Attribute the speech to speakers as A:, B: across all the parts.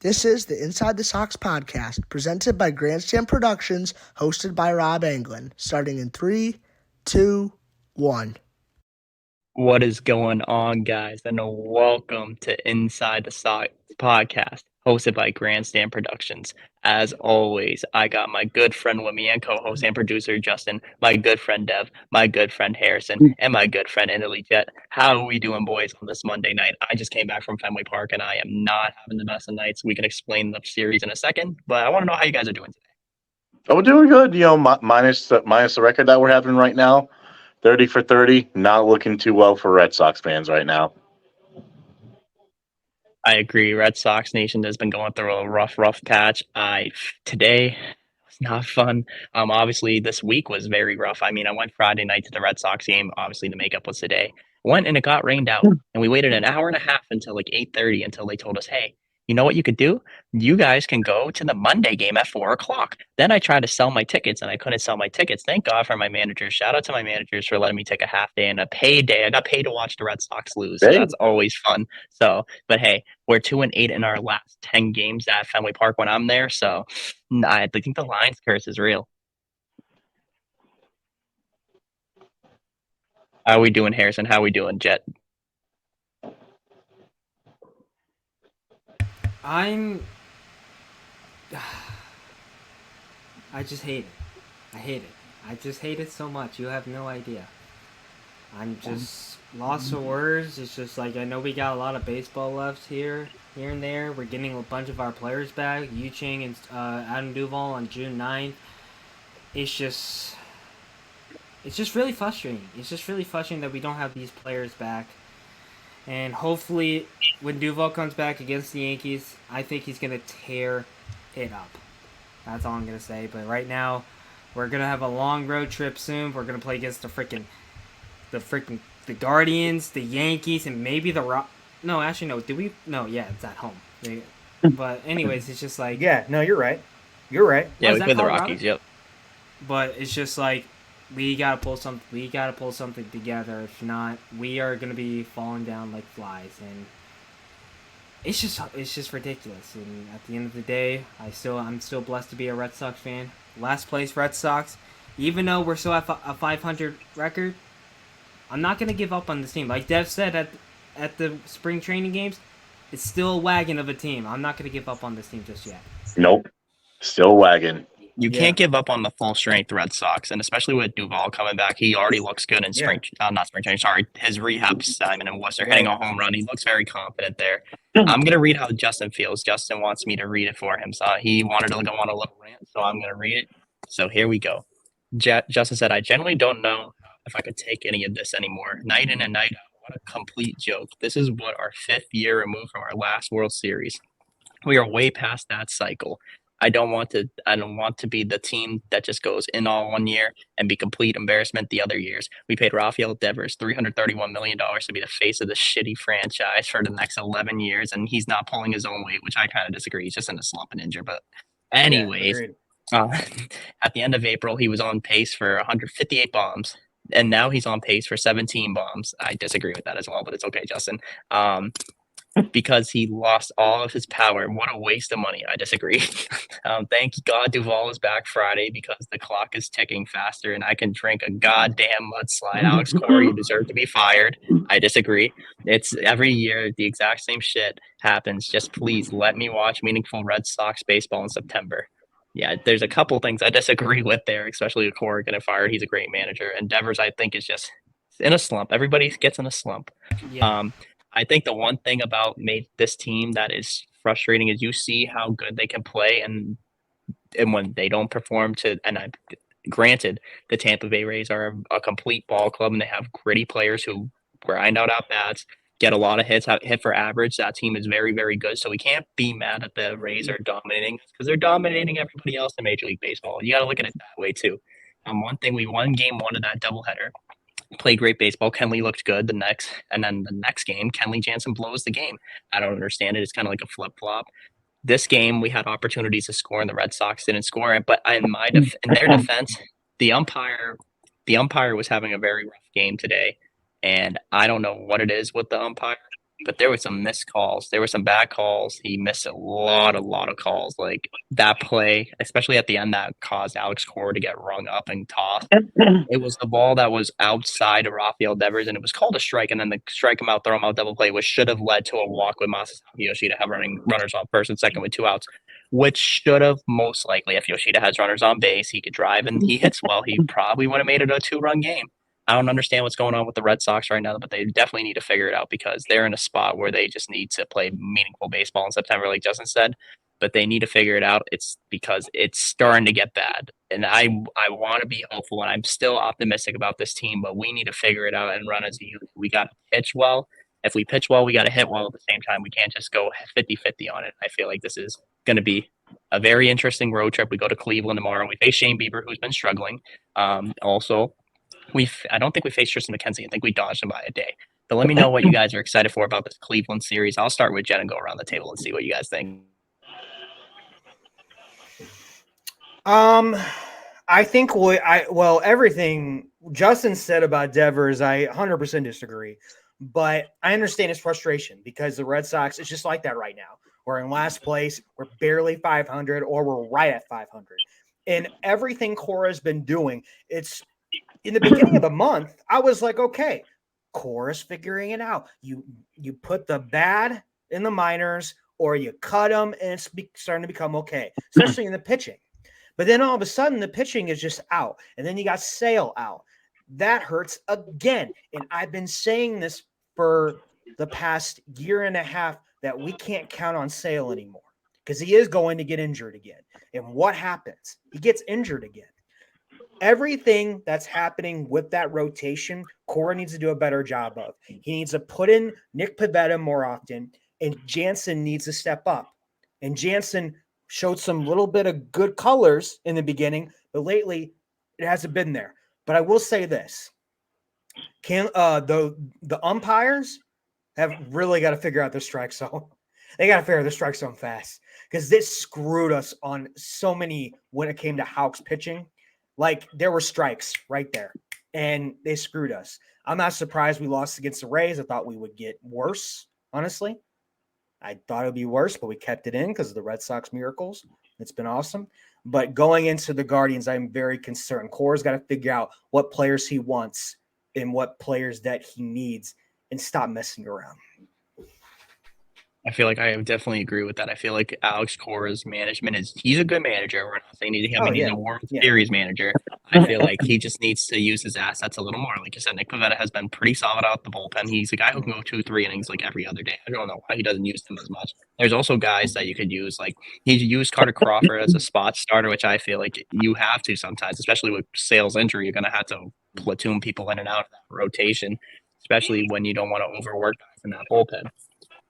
A: This is the Inside the Sox podcast, presented by Grandstand Productions, hosted by Rob Anglin, starting in 3, 2, 1.
B: What is going on, guys? And welcome to Inside the Sox podcast, hosted by Grandstand Productions. As always, I got my good friend with me and co-host and producer Justin, my good friend Dev, my good friend Harrison, and my good friend Italy Jet. How are we doing, boys, on this Monday night? I just came back from Fenway Park, and I am not having the best of nights. We can explain the series in a second, but I want to know how you guys are doing today.
C: Oh, we're doing good. Minus the record that we're having right now, 30 for 30. Not looking too well for Red Sox fans right now.
B: I agree. Red Sox Nation has been going through a rough patch. Today was not fun. Obviously this week was very rough. I mean, I went Friday night to the Red Sox game. Obviously the makeup was today. Went and it got rained out, and we waited an hour and a half until like 8:30 until they told us, "Hey, you know what you could do? You guys can go to the Monday game at 4 o'clock." Then I tried to sell my tickets and I couldn't sell my tickets. Thank God for my managers. Shout out to my managers for letting me take a half day and a paid day. I got paid to watch the Red Sox lose, so
C: Hey,
B: that's always fun. So, but hey, we're 2-8 in our last 10 games at Fenway Park when I'm there. So I think the Lions curse is real. How are we doing, Harrison? How are we doing, Jet?
D: I just hate it. I hate it. I just hate it so much. You have no idea. I'm just lost for words. It's just like I know we got a lot of baseball left here and there. We're getting a bunch of our players back. Yu Ching and Adam Duvall on June 9th. It's just really frustrating. It's just really frustrating that we don't have these players back. And hopefully, when Duvall comes back against the Yankees, I think he's going to tear it up. That's all I'm going to say. But right now, we're going to have a long road trip soon. We're going to play against the Guardians, the Yankees, and maybe the No, actually, no. No, yeah, it's at home. But anyways, it's just like...
E: Yeah, no, you're right. You're right.
B: Yeah, we played the Rockies, yep.
D: But it's just like... We gotta pull something together. If not, we are gonna be falling down like flies, and it's just ridiculous. And at the end of the day, I'm still blessed to be a Red Sox fan. Last place Red Sox, even though we're still at a 500 record, I'm not gonna give up on this team. Like Dev said at the spring training games, it's still a wagon of a team. I'm not gonna give up on this team just yet.
C: nope, still wagging.
B: You can't give up on the full strength Red Sox, and especially with Duvall coming back, he already looks good in not spring training. Sorry, his rehab assignment in Worcester, hitting a home run. He looks very confident there. I'm gonna read how Justin feels. Justin wants me to read it for him, so he wanted to go on a little rant, so I'm gonna read it. So here we go. Justin said, "I generally don't know if I could take any of this anymore. Night in and night out, what a complete joke. This is what our 5th year removed from our last World Series. We are way past that cycle. I don't want to be the team that just goes in all one year and be complete embarrassment the other years. We paid Rafael Devers $331 million to be the face of the shitty franchise for the next 11 years, and he's not pulling his own weight, which I kind of disagree. He's just in a slump and injured. But anyways, at the end of April, he was on pace for 158 bombs, and now he's on pace for 17 bombs. I disagree with that as well, but it's okay, Justin. Because he lost all of his power. What a waste of money. I disagree. Thank God Duvall is back Friday because the clock is ticking faster and I can drink a goddamn mudslide. Alex Cora, you deserve to be fired. I disagree. It's every year the exact same shit happens. Just please let me watch meaningful Red Sox baseball in September. Yeah, there's a couple things I disagree with there, especially with Cora getting fired. He's a great manager. And Devers, I think, is just in a slump. Everybody gets in a slump.
D: Yeah.
B: I think the one thing about this team that is frustrating is you see how good they can play, and when they don't perform granted, the Tampa Bay Rays are a complete ball club, and they have gritty players who grind out at bats, get a lot of hits, hit for average. That team is very, very good. So we can't be mad that the Rays are dominating because they're dominating everybody else in Major League Baseball. You got to look at it that way too. One thing, we won game 1 of that doubleheader. Played great baseball. Kenley looked good and then the next game, Kenley Jansen blows the game. I don't understand it. It's kind of like a flip flop. This game, we had opportunities to score, and the Red Sox didn't score it. But in their defense, the umpire was having a very rough game today, and I don't know what it is with the umpire. but there were some missed calls. There were some bad calls. He missed a lot of calls. Like that play, especially at the end, that caused Alex Cora to get rung up and tossed. It was the ball that was outside of Rafael Devers, and it was called a strike. And then the strike him out, throw him out double play, which should have led to a walk with Masasaki Yoshida have runners on first and second with 2 outs, which should have most likely, if Yoshida has runners on base, he could drive and he hits well. He probably would have made it a 2-run game. I don't understand what's going on with the Red Sox right now, but they definitely need to figure it out because they're in a spot where they just need to play meaningful baseball in September, like Justin said. But they need to figure it out. It's because it's starting to get bad. And I want to be hopeful, and I'm still optimistic about this team, but we need to figure it out and run as a unit. We got to pitch well. If we pitch well, we got to hit well at the same time. We can't just go 50-50 on it. I feel like this is going to be a very interesting road trip. We go to Cleveland tomorrow. We face Shane Bieber, who's been struggling. Also, I don't think we faced Tristan McKenzie. I think we dodged him by a day. But let me know what you guys are excited for about this Cleveland series. I'll start with Jen and go around the table and see what you guys think.
E: I think everything Justin said about Devers, I 100% disagree. But I understand his frustration because the Red Sox, it's just like that right now. We're in last place. We're barely 500, or we're right at 500. And everything Cora's been doing, it's in the beginning of the month, I was like, okay, Cora's figuring it out. You put the bad in the minors, or you cut them, and it's starting to become okay, especially in the pitching. But then all of a sudden, the pitching is just out. And then you got Sale out. That hurts again. And I've been saying this for the past year and a half that we can't count on Sale anymore because he is going to get injured again. And what happens? He gets injured again. Everything that's happening with that rotation, Cora needs to do a better job of. He needs to put in Nick Pivetta more often, and Jansen needs to step up. And Jansen showed some little bit of good colors in the beginning, but lately it hasn't been there. But I will say this. The umpires have really got to figure out their strike zone. They got to figure out their strike zone fast because this screwed us on so many when it came to Houck's pitching. Like, there were strikes right there, and they screwed us. I'm not surprised we lost against the Rays. I thought we would get worse, honestly. I thought it would be worse, but we kept it in because of the Red Sox miracles. It's been awesome. But going into the Guardians, I'm very concerned. Cora's got to figure out what players he wants and what players that he needs and stop messing around.
B: I feel like I definitely agree with that. I feel like Alex Cora's management he's a good manager. We're not saying he's a World Series manager. I feel like he just needs to use his assets a little more. Like you said, Nick Pivetta has been pretty solid out the bullpen. He's a guy who can go 2-3 innings like every other day. I don't know why he doesn't use him as much. There's also guys that you could use. Like he used Carter Crawford as a spot starter, which I feel like you have to sometimes, especially with Sale's injury. You're going to have to platoon people in and out of that rotation, especially when you don't want to overwork guys in that bullpen.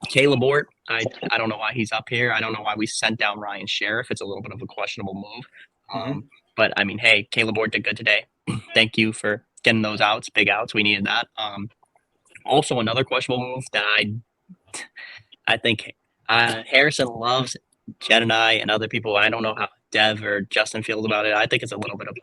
B: Caleb Ort, I don't know why he's up here. I don't know why we sent down Ryan Sheriff. It's a little bit of a questionable move. But, I mean, hey, Caleb Ort did good today. Thank you for getting those outs, big outs. We needed that. Also, another questionable move that I think Harrison loves Jen and I and other people. I don't know how Dev or Justin feels about it. I think it's a little bit of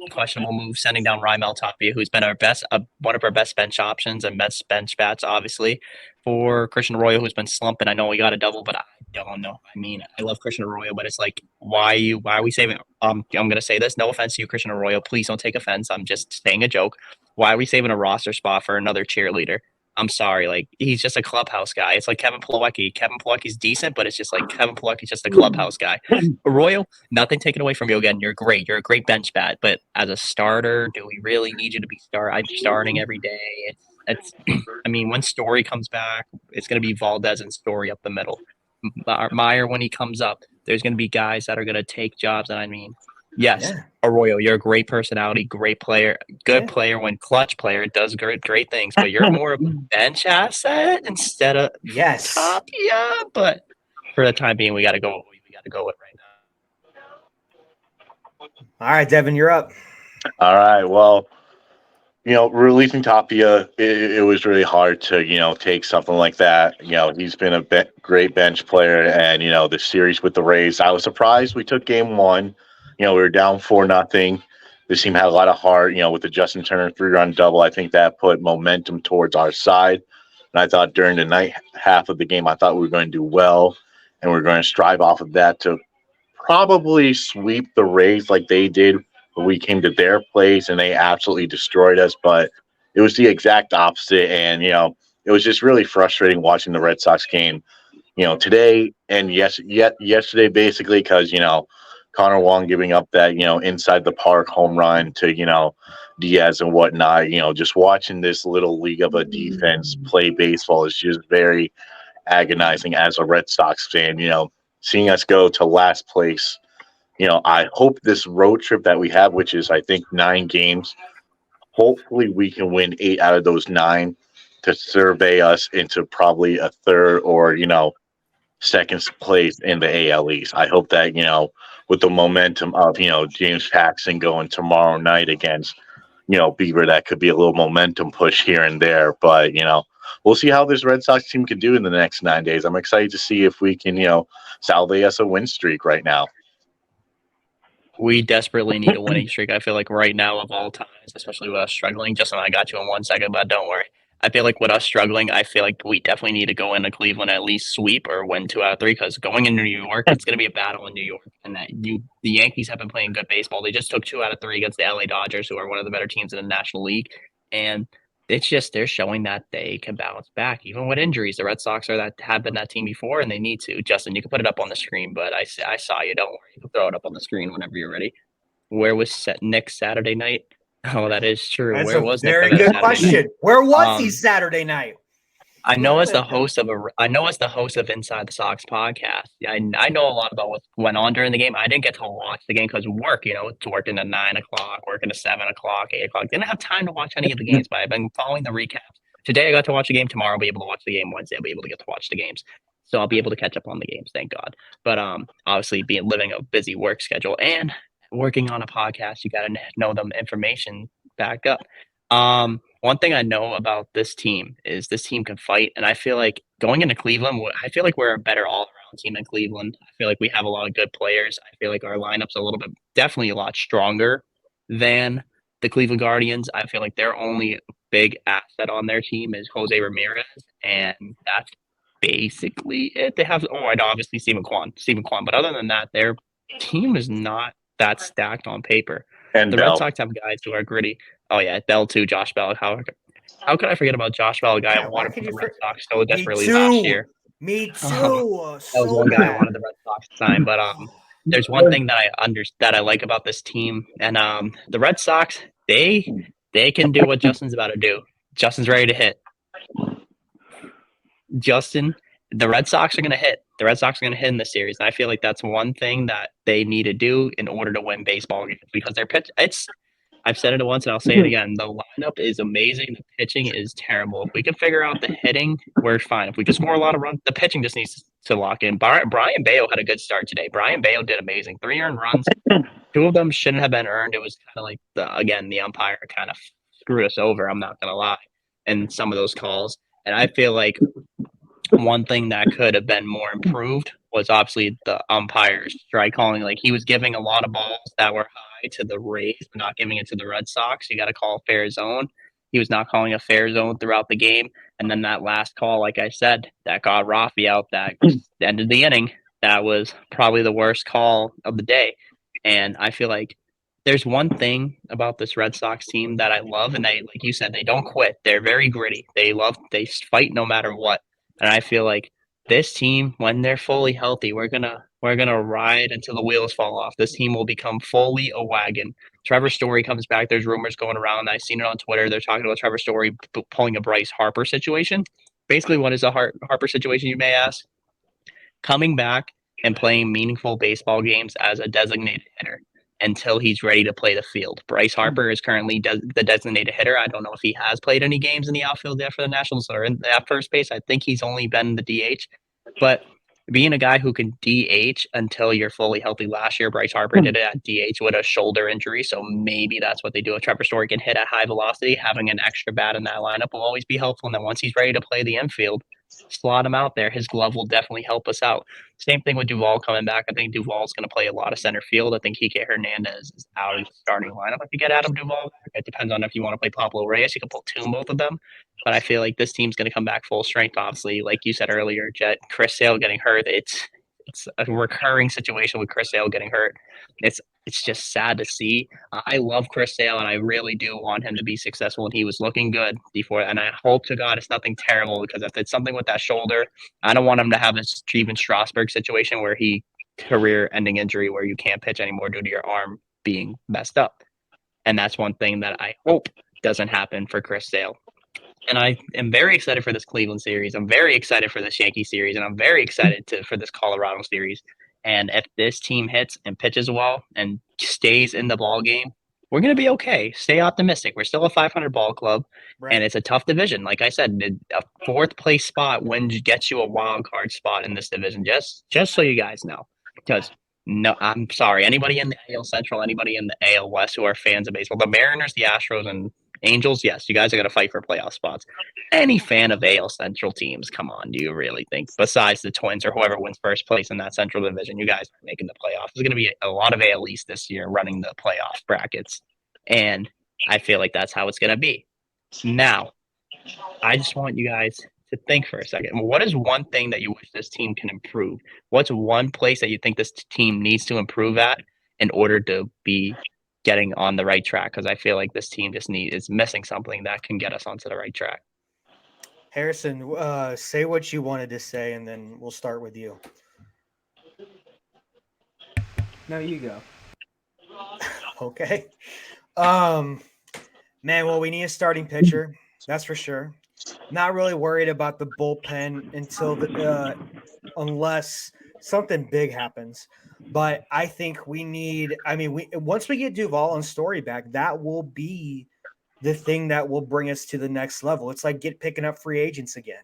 B: a questionable move, sending down Raimel Tapia, who's been our best, one of our best bench options and best bench bats, obviously, for Christian Arroyo, who's been slumping. I know we got a double, but I don't know. I mean, I love Christian Arroyo, but it's like, why are we saving? I'm going to say this. No offense to you, Christian Arroyo. Please don't take offense. I'm just saying a joke. Why are we saving a roster spot for another cheerleader? I'm sorry, like he's just a clubhouse guy. It's like Kevin Plawecki. Kevin Plawecki's decent, but it's just like Kevin Plawecki's just a clubhouse guy. Arroyo, nothing taken away from you again. You're great. You're a great bench bat, but as a starter, do we really need you to be starting every day? It's I mean, when Story comes back, it's going to be Valdez and Story up the middle. Meyer, when he comes up, there's going to be guys that are going to take jobs. And I mean, yes, Arroyo, you're a great personality, great player, good player. When clutch player, does great things. But you're more of a bench asset instead of Tapia. But for the time being, we got to go. We got to go with right now.
E: All right, Devin, you're up.
C: All right. Well, releasing Tapia, it was really hard to, take something like that. He's been a great bench player, and, the series with the Rays, I was surprised we took game one. We were down 4-0. This team had a lot of heart, with the Justin Turner 3-run double. I think that put momentum towards our side. And I thought during the night half of the game, I thought we were going to do well, and we are going to strive off of that to probably sweep the Rays like they did when we came to their place and they absolutely destroyed us. But it was the exact opposite, and it was just really frustrating watching the Red Sox game. Today and yesterday, basically, because Connor Wong giving up that inside the park home run to Diaz and whatnot. Just watching this little league of a defense play baseball is just very agonizing as a Red Sox fan. Seeing us go to last place. I hope this road trip that we have, which is I think 9 games, hopefully we can win 8 out of those 9 to survey us into probably a third or second place in the AL East. I hope that with the momentum of James Paxton going tomorrow night against Beaver, that could be a little momentum push here and there. But we'll see how this Red Sox team can do in the next 9 days. I'm excited to see if we can salvage us a win streak right now.
B: We desperately need a winning streak. I feel like right now of all times, especially with us struggling. Justin, I got you in 1 second, but don't worry. I feel like with us struggling, I feel like we definitely need to go into Cleveland at least sweep or win 2 out of 3, because going into New York, it's going to be a battle in New York. And the Yankees have been playing good baseball. They just took 2 out of 3 against the LA Dodgers, who are one of the better teams in the National League. And it's just they're showing that they can bounce back, even with injuries. The Red Sox have been that team before, and they need to. Justin, you can put it up on the screen, but I saw you. Don't worry. You can throw it up on the screen whenever you're ready. Where was Nick Saturday night? Oh, that is true.
E: That's
B: Where
E: a
B: was
E: very
B: Nick
E: good
B: Saturday
E: question.
B: night?
E: Where was he Saturday night?
B: I know as the host of Inside the Sox podcast, I know a lot about what went on during the game. I didn't get to watch the game because of work. It's working at 9 o'clock, working at 7 o'clock, 8 o'clock. Didn't have time to watch any of the games, but I've been following the recaps. Today I got to watch the game. Tomorrow I'll be able to watch the game. Wednesday I'll be able to get to watch the games. So I'll be able to catch up on the games, thank God. But obviously living a busy work schedule and working on a podcast, you got to know them information back up. One thing I know about this team is this team can fight, and I feel like going into Cleveland, I feel like we're a better all-around team in Cleveland. I feel like we have a lot of good players. I feel like our lineup's definitely a lot stronger than the Cleveland Guardians. I feel like their only big asset on their team is Jose Ramirez, and that's basically it. They have, and obviously Stephen Kwan, but other than that, their team is not that stacked on paper.
C: And
B: the
C: Bell.
B: Red Sox have guys who are gritty. Oh yeah, Bell too, Josh Bell. How could I forget about Josh Bell, a guy I wanted from the Red Sox so desperately last year?
E: Me too.
B: That was one guy I wanted the Red Sox to sign. But there's one thing that I like about this team, and the Red Sox, they can do what Justin's about to do. Justin's ready to hit. Justin, the Red Sox are going to hit. The Red Sox are going to hit in the series, and I feel like that's one thing that they need to do in order to win baseball games, because their pitch. I've said it once and I'll say it again. The lineup is amazing. The pitching is terrible. If we can figure out the hitting, we're fine. If we can score a lot of runs, the pitching just needs to lock in. Brian Bayo had a good start today. Brian Bayo did amazing. 3 earned runs. 2 of them shouldn't have been earned. It was kind of like the umpire kind of screwed us over. I'm not going to lie. And some of those calls. And I feel like one thing that could have been more improved was obviously the umpire's strike calling. Like, he was giving a lot of balls that were high to the Rays, but not giving it to the Red Sox. You got to call a fair zone. He was not calling a fair zone throughout the game. And then that last call, like I said, that got Rafi out, that ended the inning. That was probably the worst call of the day. And I feel like there's one thing about this Red Sox team that I love, and they, like you said, they don't quit. They're very gritty. They fight no matter what. And I feel like this team, when they're fully healthy, we're gonna ride until the wheels fall off. This team will become fully a wagon. Trevor Story comes back. There's rumors going around. I've seen it on Twitter. They're talking about Trevor Story pulling a Bryce Harper situation. Basically, what is a Harper situation, you may ask? Coming back and playing meaningful baseball games as a designated hitter until he's ready to play the field. Bryce Harper is currently the designated hitter. I don't know if he has played any games in the outfield yet for the Nationals or in at first base. I think he's only been the DH. But being a guy who can DH until you're fully healthy, last year Bryce Harper did it at DH with a shoulder injury, so maybe that's what they do. If Trevor Story can hit at high velocity, having an extra bat in that lineup will always be helpful. And then once he's ready to play the infield, slot him out there. His glove will definitely help us out. Same thing with Duvall coming back. I think Duvall's going to play a lot of center field. I think Kike Hernandez is out of the starting lineup. If you get Adam Duvall back, it depends on if you want to play Pablo Reyes. You can pull two, both of them. But I feel like this team's going to come back full strength. Obviously, like you said earlier, Jet, Chris Sale getting hurt. It's a recurring situation with Chris Sale getting hurt. It's just sad to see. I love Chris Sale, and I really do want him to be successful. And he was looking good before. And I hope to God it's nothing terrible, because if it's something with that shoulder, I don't want him to have a Steven Strasburg situation where he career-ending injury where you can't pitch anymore due to your arm being messed up. And that's one thing that I hope doesn't happen for Chris Sale. And I am very excited for this Cleveland series. I'm very excited for this Yankee series, and I'm very excited for this Colorado series. And if this team hits and pitches well and stays in the ball game, we're going to be okay. Stay optimistic. We're still a 500 ball club, and it's a tough division. Like I said, a fourth place spot gets you a wild card spot in this division. Just so you guys know, because no, I'm sorry, anybody in the AL Central, anybody in the AL West who are fans of baseball, the Mariners, the Astros, and Angels, yes, you guys are going to fight for playoff spots. Any fan of AL Central teams, come on, do you really think, besides the Twins or whoever wins first place in that Central division, you guys are making the playoffs? There's going to be a lot of AL East this year running the playoff brackets, and I feel like that's how it's going to be. Now, I just want you guys to think for a second. What is one thing that you wish this team can improve? What's one place that you think this team needs to improve at in order to be getting on the right track? Because I feel like this team is missing something that can get us onto the right track.
E: Harrison, say what you wanted to say, and then we'll start with you.
D: No, you go.
E: Okay. Man, well, we need a starting pitcher. That's for sure. Not really worried about the bullpen unless something big happens. But I think we need. I mean, once we get Duvall and Story back, that will be the thing that will bring us to the next level. It's like picking up free agents again,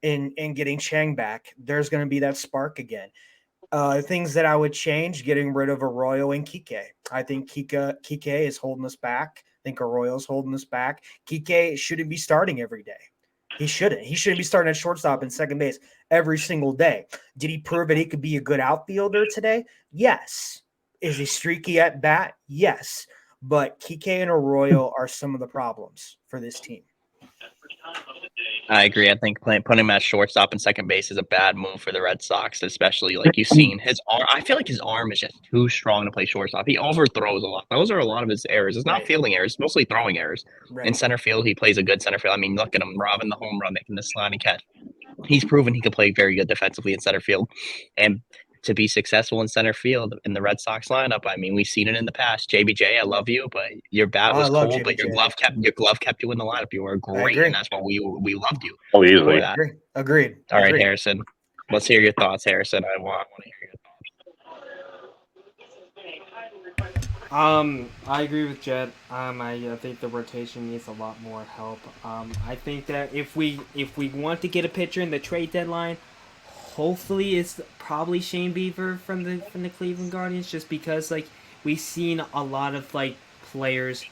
E: and getting Chang back. There's going to be that spark again. Things that I would change: getting rid of Arroyo and Kike. I think Kike is holding us back. I think Arroyo's holding us back. Kike shouldn't be starting every day. He shouldn't. He shouldn't be starting at shortstop and second base every single day. Did he prove that he could be a good outfielder today? Yes. Is he streaky at bat? Yes. But Kike and Arroyo are some of the problems for this team.
B: I agree. I think putting him at shortstop and second base is a bad move for the Red Sox, especially like you've seen his arm. I feel like his arm is just too strong to play shortstop. He overthrows a lot. Those are a lot of his errors. It's not fielding errors, it's mostly throwing errors. In center field, he plays a good center field. I mean, look at him robbing the home run, making the sliding catch. He's proven he can play very good defensively in center field. And to be successful in center field in the Red Sox lineup, I mean, we've seen it in the past. JBJ, I love you, but your bat was cold, JBJ. But your glove kept you in the lineup. You were great, and that's why we loved you.
C: Oh, easily.
E: Agreed.
B: All right, Harrison. Let's hear your thoughts, Harrison. I want to hear your
D: thoughts. I agree with Jed. I think the rotation needs a lot more help. I think that if we want to get a pitcher in the trade deadline, hopefully it's probably Shane Bieber from the Cleveland Guardians, just because like we've seen a lot of like players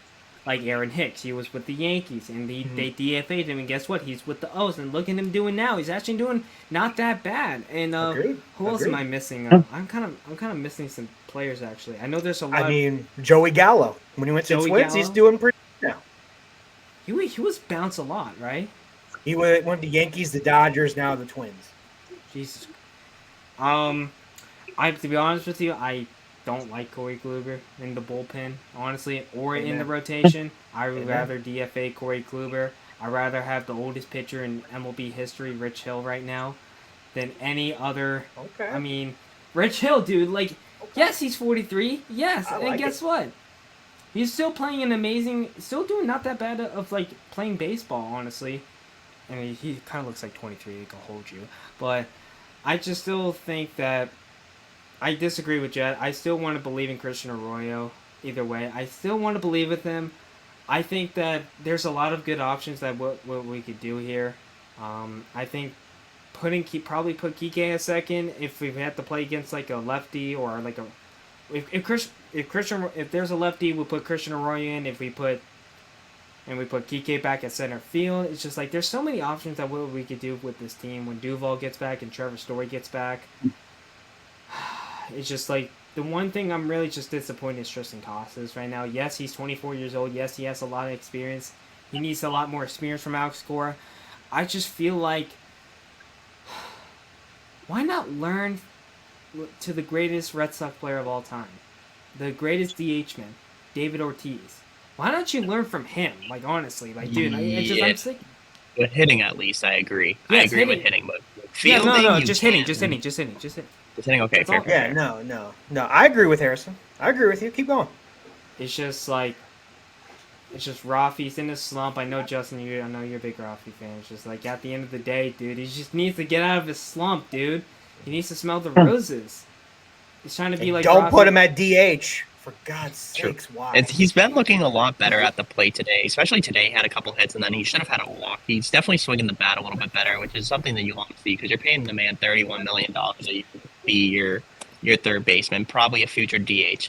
D: like Aaron Hicks. He was with the Yankees and they DFA'd him, and guess what? He's with the O's, and look at him doing now. He's actually doing not that bad. And who else am I missing? I'm kind of missing some players actually. I know there's a lot.
E: I mean, Joey Gallo. When he went to Twins, he's doing pretty good now.
D: He was bounced a lot, right?
E: He went to Yankees, the Dodgers, now the Twins.
D: Jesus. To be honest with you, I don't like Corey Kluber in the bullpen, honestly, or in the rotation. I would rather DFA Corey Kluber. I'd rather have the oldest pitcher in MLB history, Rich Hill, right now, than any other. Okay. I mean, Rich Hill, dude, like, yes, he's 43. Yes, and guess what? He's still playing still doing not that bad of, like, playing baseball, honestly. I mean, he kind of looks like 23, he can hold you. But I just still think that I disagree with Jed. I still want to believe in Christian Arroyo either way. I still want to believe with him. I think that there's a lot of good options that what we could do here. I think probably put Kike a second if we have to play against like a lefty or like if there's a lefty, we'll put Christian Arroyo in. If we put and we put Kike back at center field. It's just like there's so many options that what we could do with this team when Duvall gets back and Trevor Story gets back. It's just like the one thing I'm really just disappointed is Tristan Casas right now. Yes, he's 24 years old. Yes, he has a lot of experience. He needs a lot more experience from Alex Cora. I just feel like why not learn to the greatest Red Sox player of all time, the greatest DH man, David Ortiz. Why don't you learn from him? Like honestly, like dude, I'm sick.
B: With hitting, at least, I agree.
D: Yes,
B: I agree with hitting, but
D: Yeah,
B: fielding,
D: no,
B: you
D: just
B: can.
D: hitting.
B: Just hitting, okay,
D: That's
B: fair,
D: all.
B: fair,
E: Yeah,
B: fair.
E: no. I agree with Harrison. I agree with you. Keep going.
D: It's just like, it's just Rafi's in a slump. I know Justin, I know you're a big Rafi fan. It's just like at the end of the day, dude, he just needs to get out of his slump, dude. He needs to smell the roses. He's trying to be like.
E: Don't
D: Rafi.
E: put him at DH. For God's
B: True.
E: sakes, why?
B: He's been looking a lot better at the plate today, especially today. He had a couple hits, and then he should have had a walk. He's definitely swinging the bat a little bit better, which is something that you want to see because you're paying the man $31 million a year to be your third baseman, probably a future DH.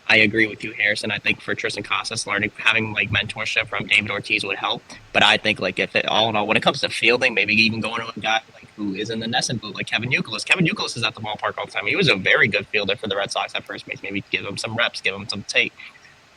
B: I agree with you, Harrison. I think for Tristan Casas, having like mentorship from David Ortiz would help. But I think like if it, all in all, when it comes to fielding, maybe even going to a guy like who is in the Nesson boot, like Kevin Youkilis. Kevin Youkilis is at the ballpark all the time. He was a very good fielder for the Red Sox at first base. Maybe give him some reps, give him some take.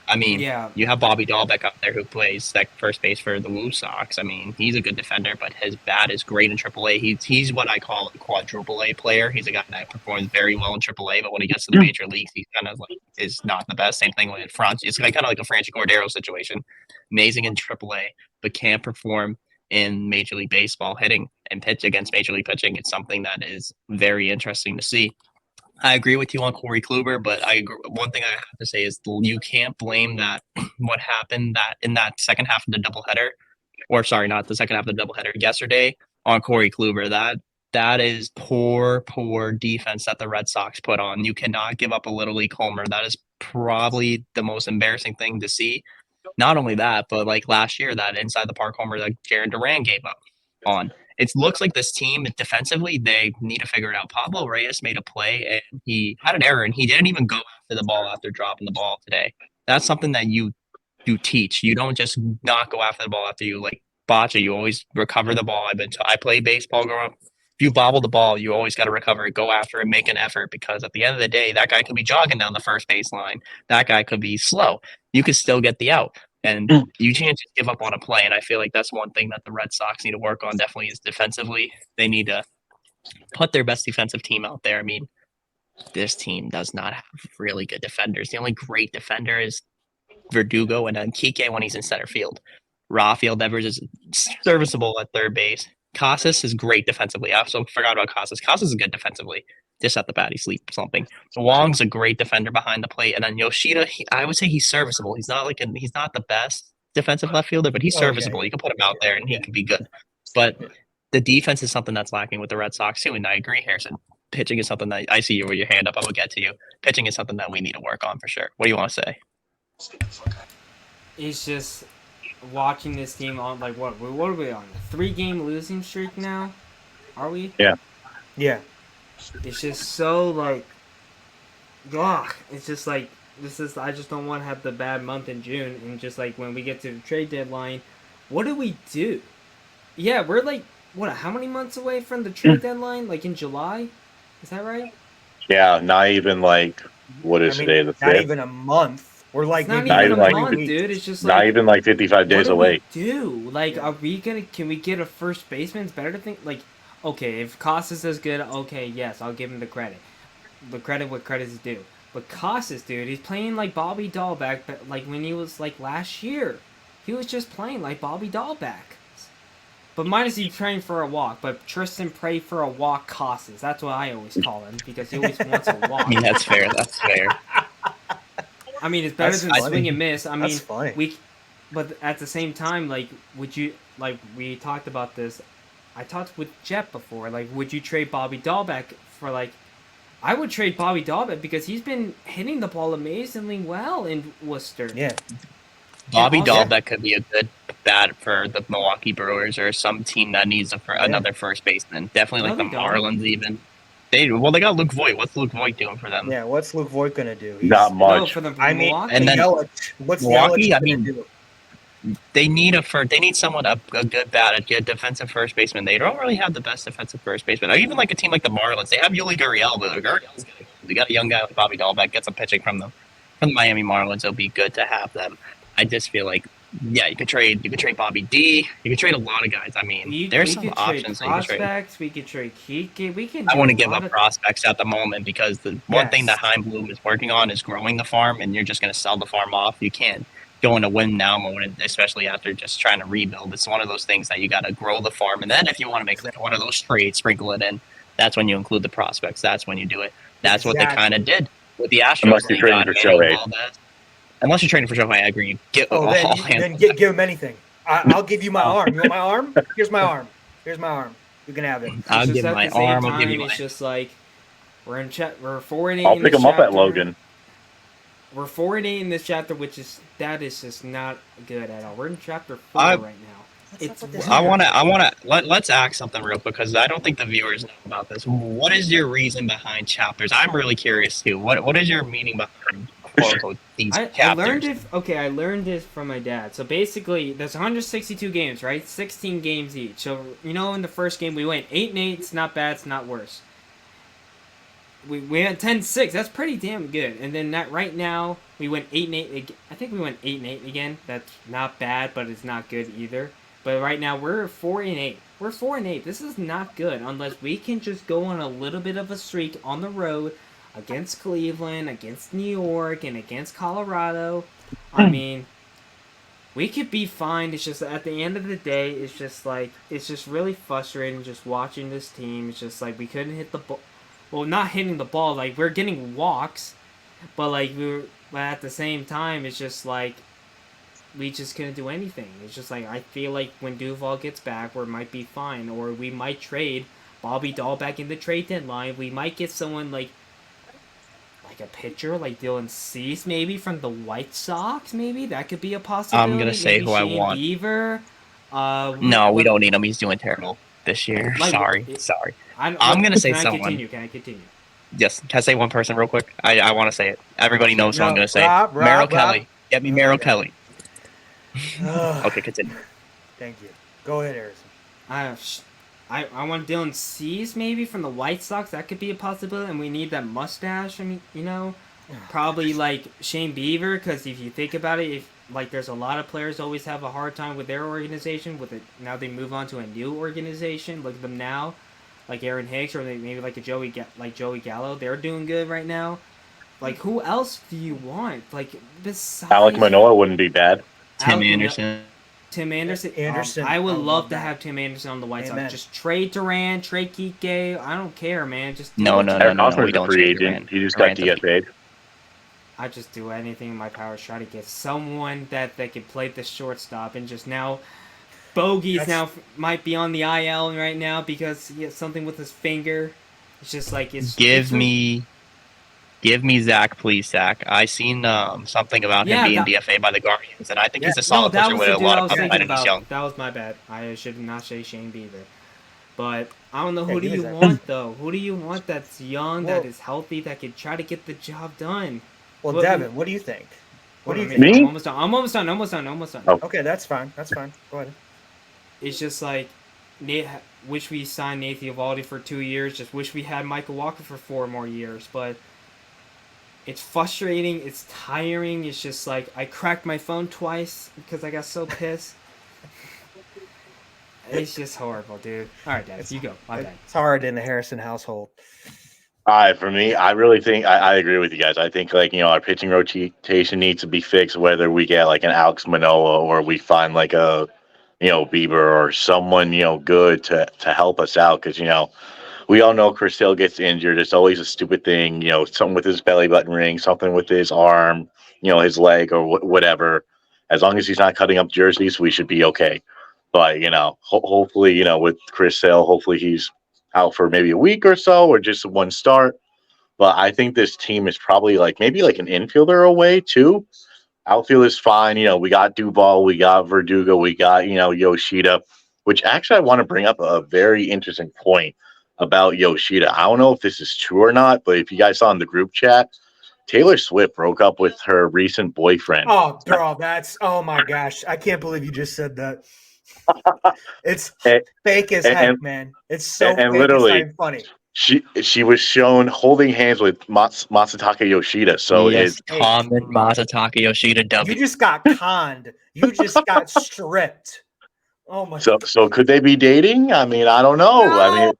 B: I mean,
D: Yeah.
B: you have Bobby Dahlbeck up there who plays that first base for the Woo Sox. I mean, he's a good defender, but his bat is great in AAA. He's what I call a quadruple A player. He's a guy that performs very well in AAA, but when he gets to the major leagues, he's kind of like is not the best. Same thing with Franz. It's kind of like a Franchi Cordero situation. Amazing in AAA, but can't perform in Major League Baseball hitting and pitch against Major League pitching. It's something that is very interesting to see. I agree with you on Corey Kluber, but one thing I have to say is you can't blame that what happened that in that second half of the doubleheader, or sorry, not the second half of the doubleheader yesterday on Corey Kluber. That is poor defense that the Red Sox put on. You cannot give up a little league homer. That is probably the most embarrassing thing to see. Not only that, but like last year, that inside the park homer that Jaron Duran gave up on. It looks like this team defensively, they need to figure it out. Pablo Reyes made a play and he had an error and he didn't even go after the ball after dropping the ball today. That's something that you teach. You don't just not go after the ball after you like botch it. You always recover the ball. I played baseball growing up. If you bobble the ball, you always got to recover it, go after it, make an effort because at the end of the day, that guy could be jogging down the first baseline. That guy could be slow. You could still get the out. And you can't just give up on a play. And I feel like that's one thing that the Red Sox need to work on definitely is defensively. They need to put their best defensive team out there. I mean, this team does not have really good defenders. The only great defender is Verdugo and then Kike when he's in center field. Rafael Devers is serviceable at third base. Casas is great defensively. I also forgot about Casas. Casas is good defensively. Just at the bat, he's slumping. Wong's a great defender behind the plate, and then Yoshida, I would say he's serviceable. He's not he's not the best defensive left fielder, but he's serviceable. You can put him out there, and he can be good. But the defense is something that's lacking with the Red Sox too, and I agree, Harrison. Pitching is something that I see you with your hand up. I will get to you. Pitching is something that we need to work on for sure. What do you want to say?
D: It's just watching this team on like what are we on? A 3-game losing streak now? Are we?
E: Yeah.
D: It's just so like, it's just like I just don't want to have the bad month in June and just like when we get to the trade deadline, what do we do? Yeah, we're like how many months away from the trade deadline? Like in July, is that right?
C: Yeah, not even like today? The 5th?
E: Not even a month. We're like
D: It's not
E: maybe
D: even
C: like-
D: a month, dude. It's just
C: not
D: like
C: even like 55 days
D: what
C: away.
D: do we do? Like, are we can we get a first baseman? It's better to think like, okay, if Casas is good, okay, yes, I'll give him the credit. The credit what credit is due. But Casas, dude, he's playing like Bobby Dahlbeck, but like when he was like last year, he was just playing like Bobby Dahlbeck. But minus he praying for a walk. But Tristan prayed for a walk Casas. That's what I always call him because he always wants a walk.
B: I mean, that's fair. That's fair.
D: I mean, it's better
E: That's
D: than
E: funny.
D: swing and miss. I mean,
E: That's funny.
D: but at the same time, like, would you like we talked about this? I talked with Jet before. Like, would you trade Bobby Dahlbeck for like? I would trade Bobby Dahlbeck because he's been hitting the ball amazingly well in Worcester.
E: Yeah.
B: Bobby
D: also-
B: Dahlbeck could be a good bat for the Milwaukee Brewers or some team that needs another first baseman. Definitely like the
D: No, they don't.
B: Marlins even. They got Luke Voigt. What's Luke Voigt doing for them?
E: Yeah. What's Luke Voigt gonna do? He's-
C: Not
D: No,
C: much.
D: for the
E: I mean,
D: Milwaukee.
B: And then
E: Yelich. What's
B: Milwaukee,
E: Yelich
B: I
E: gonna
B: mean,
E: do?
B: they need someone a good bat, a good defensive first baseman. They don't really have the best defensive first baseman. Or even like a team like the Marlins, they have Yuli Gurriel, but Gurriel's good. They got a young guy like Bobby Dahlbeck, get some pitching from the Miami Marlins. It'll be good to have them. I just feel like, yeah, you could trade Bobby D. You could trade a lot of guys. I mean, there's some options that you could trade.
D: Prospects. We could trade Kike. We can.
B: I want to give up prospects at the moment because the one thing that
D: Yes.
B: Heim Bloom is working on is growing the farm, and you're just going to sell the farm off. You can't go into win now mode, especially after just trying to rebuild. It's one of those things that you got to grow the farm, and then if you want to make like one of those trades, sprinkle it in. That's when you include the prospects. That's when you do it. That's what they kind of did with the Astros.
C: Unless you're trading for Shohei.
B: Unless you're trading for Shohei, I agree.
E: Then give him anything. I'll give you my arm. You want my arm? Here's my arm. Here's my arm. You can have it.
B: I'll give my arm. I'll give you
D: It's just like we're 4-8.
C: I'll pick him up at Logan.
D: We're 4-8 in this chapter, which is just not good at all. We're in chapter 4 right now.
B: Let's ask something real quick because I don't think the viewers know about this. What is your reason behind chapters? I'm really curious too. What is your meaning behind quote unquote these chapters?
D: I learned this from my dad. So basically, there's 162 games, right? 16 games each. So in the first game we went 8-8. It's not bad. It's not worse. We went 10-6. That's pretty damn good. And then right now we went 8-8. I think we went 8-8 again. That's not bad, but it's not good either. But right now we're 4-8. We're 4-8. This is not good unless we can just go on a little bit of a streak on the road against Cleveland, against New York, and against Colorado. I mean, we could be fine. It's just at the end of the day, it's just really frustrating just watching this team. It's just like we couldn't hit the ball. Well, not hitting the ball, like we're getting walks, but but at the same time, it's just like we just couldn't do anything. It's just like I feel like when Duvall gets back, we might be fine, or we might trade Bobby Dahlbeck in the trade deadline. We might get someone like a pitcher like Dylan Cease, maybe from the White Sox. Maybe that could be a possibility.
B: I'm gonna say who I want.
D: Beaver.
B: No, we don't need him. He's doing terrible this year. Sorry. I'm gonna say someone.
D: Can I continue?
B: Yes. Can I say one person real quick? I want to say it. Everybody knows who I'm gonna say.
E: Rob,
B: Kelly. Get me Merrill Kelly.
E: Rob.
B: Okay, continue.
E: Thank you. Go ahead, Harrison.
D: I want Dylan Cease maybe from the White Sox. That could be a possibility, and we need that mustache. I mean, probably like Shane Bieber, because if you think about it, there's a lot of players always have a hard time with their organization. Now they move on to a new organization. Look at them now, like Aaron Hicks or maybe like Joey Gallo. They're doing good right now. Like who else do you want? Like besides
C: Alek Manoah wouldn't be bad.
B: Tim Anderson.
D: I would love to have Tim Anderson on the White Sox. Just trade Duran, trade Kike. I don't care, man. Just
B: no. We don't
C: free agent. He just got DFA'd.
D: I just do anything in my power to try to get someone that can play the shortstop. And just now, Bogey's might be on the IL right now because he has something with his finger. It's just like
B: Give me Zach, please, Zach. I seen something about him being DFA by the Guardians, and I think he's a solid pitcher with a lot of upside, and he's young.
D: That was my bad. I should not say Shane Bieber. But I don't know, who do you want, though? Who do you want that's young, that is healthy, that can try to get the job done?
E: Well, Devin, what do you think? What do you think?
C: Me?
D: I'm almost done.
C: Oh.
E: Okay, that's fine. Go ahead.
D: It's just like, wish we signed Nathan Eovaldi for 2 years. Just wish we had Michael Walker for 4 more years. But it's frustrating. It's tiring. It's just like I cracked my phone twice because I got so pissed. It's just horrible, dude. All right, Dennis, you go. My bad.
E: It's hard in the Harrison household.
C: For me, I really think I agree with you guys. I think our pitching rotation needs to be fixed. Whether we get like an Alex Manoah or we find like a Bieber or someone good to help us out, because we all know Chris Sale gets injured. It's always a stupid thing, something with his belly button ring, something with his arm, his leg or whatever. As long as he's not cutting up jerseys, we should be okay. But hopefully with Chris Sale, hopefully he's out for maybe a week or so, or just one start. But I think this team is probably maybe an infielder away too. Outfield is fine. We got Duvall, we got Verdugo, we got Yoshida. Which actually I want to bring up a very interesting point about Yoshida. I don't know if this is true or not, but if you guys saw in the group chat, Taylor Swift broke up with her recent boyfriend.
E: Oh, girl, oh my gosh. I can't believe you just said that. It's
C: and,
E: fake as
C: and,
E: heck, man. It's so
C: and
E: fake, it's not
C: literally,
E: even funny.
C: she was shown holding hands with Masataka Yoshida. So
B: yes,
E: Hey.
B: common Masataka Yoshida
E: You
B: W.
E: just got conned. You just got stripped. Oh my
C: so could they be dating? I mean, I don't know.
E: No!
C: I mean,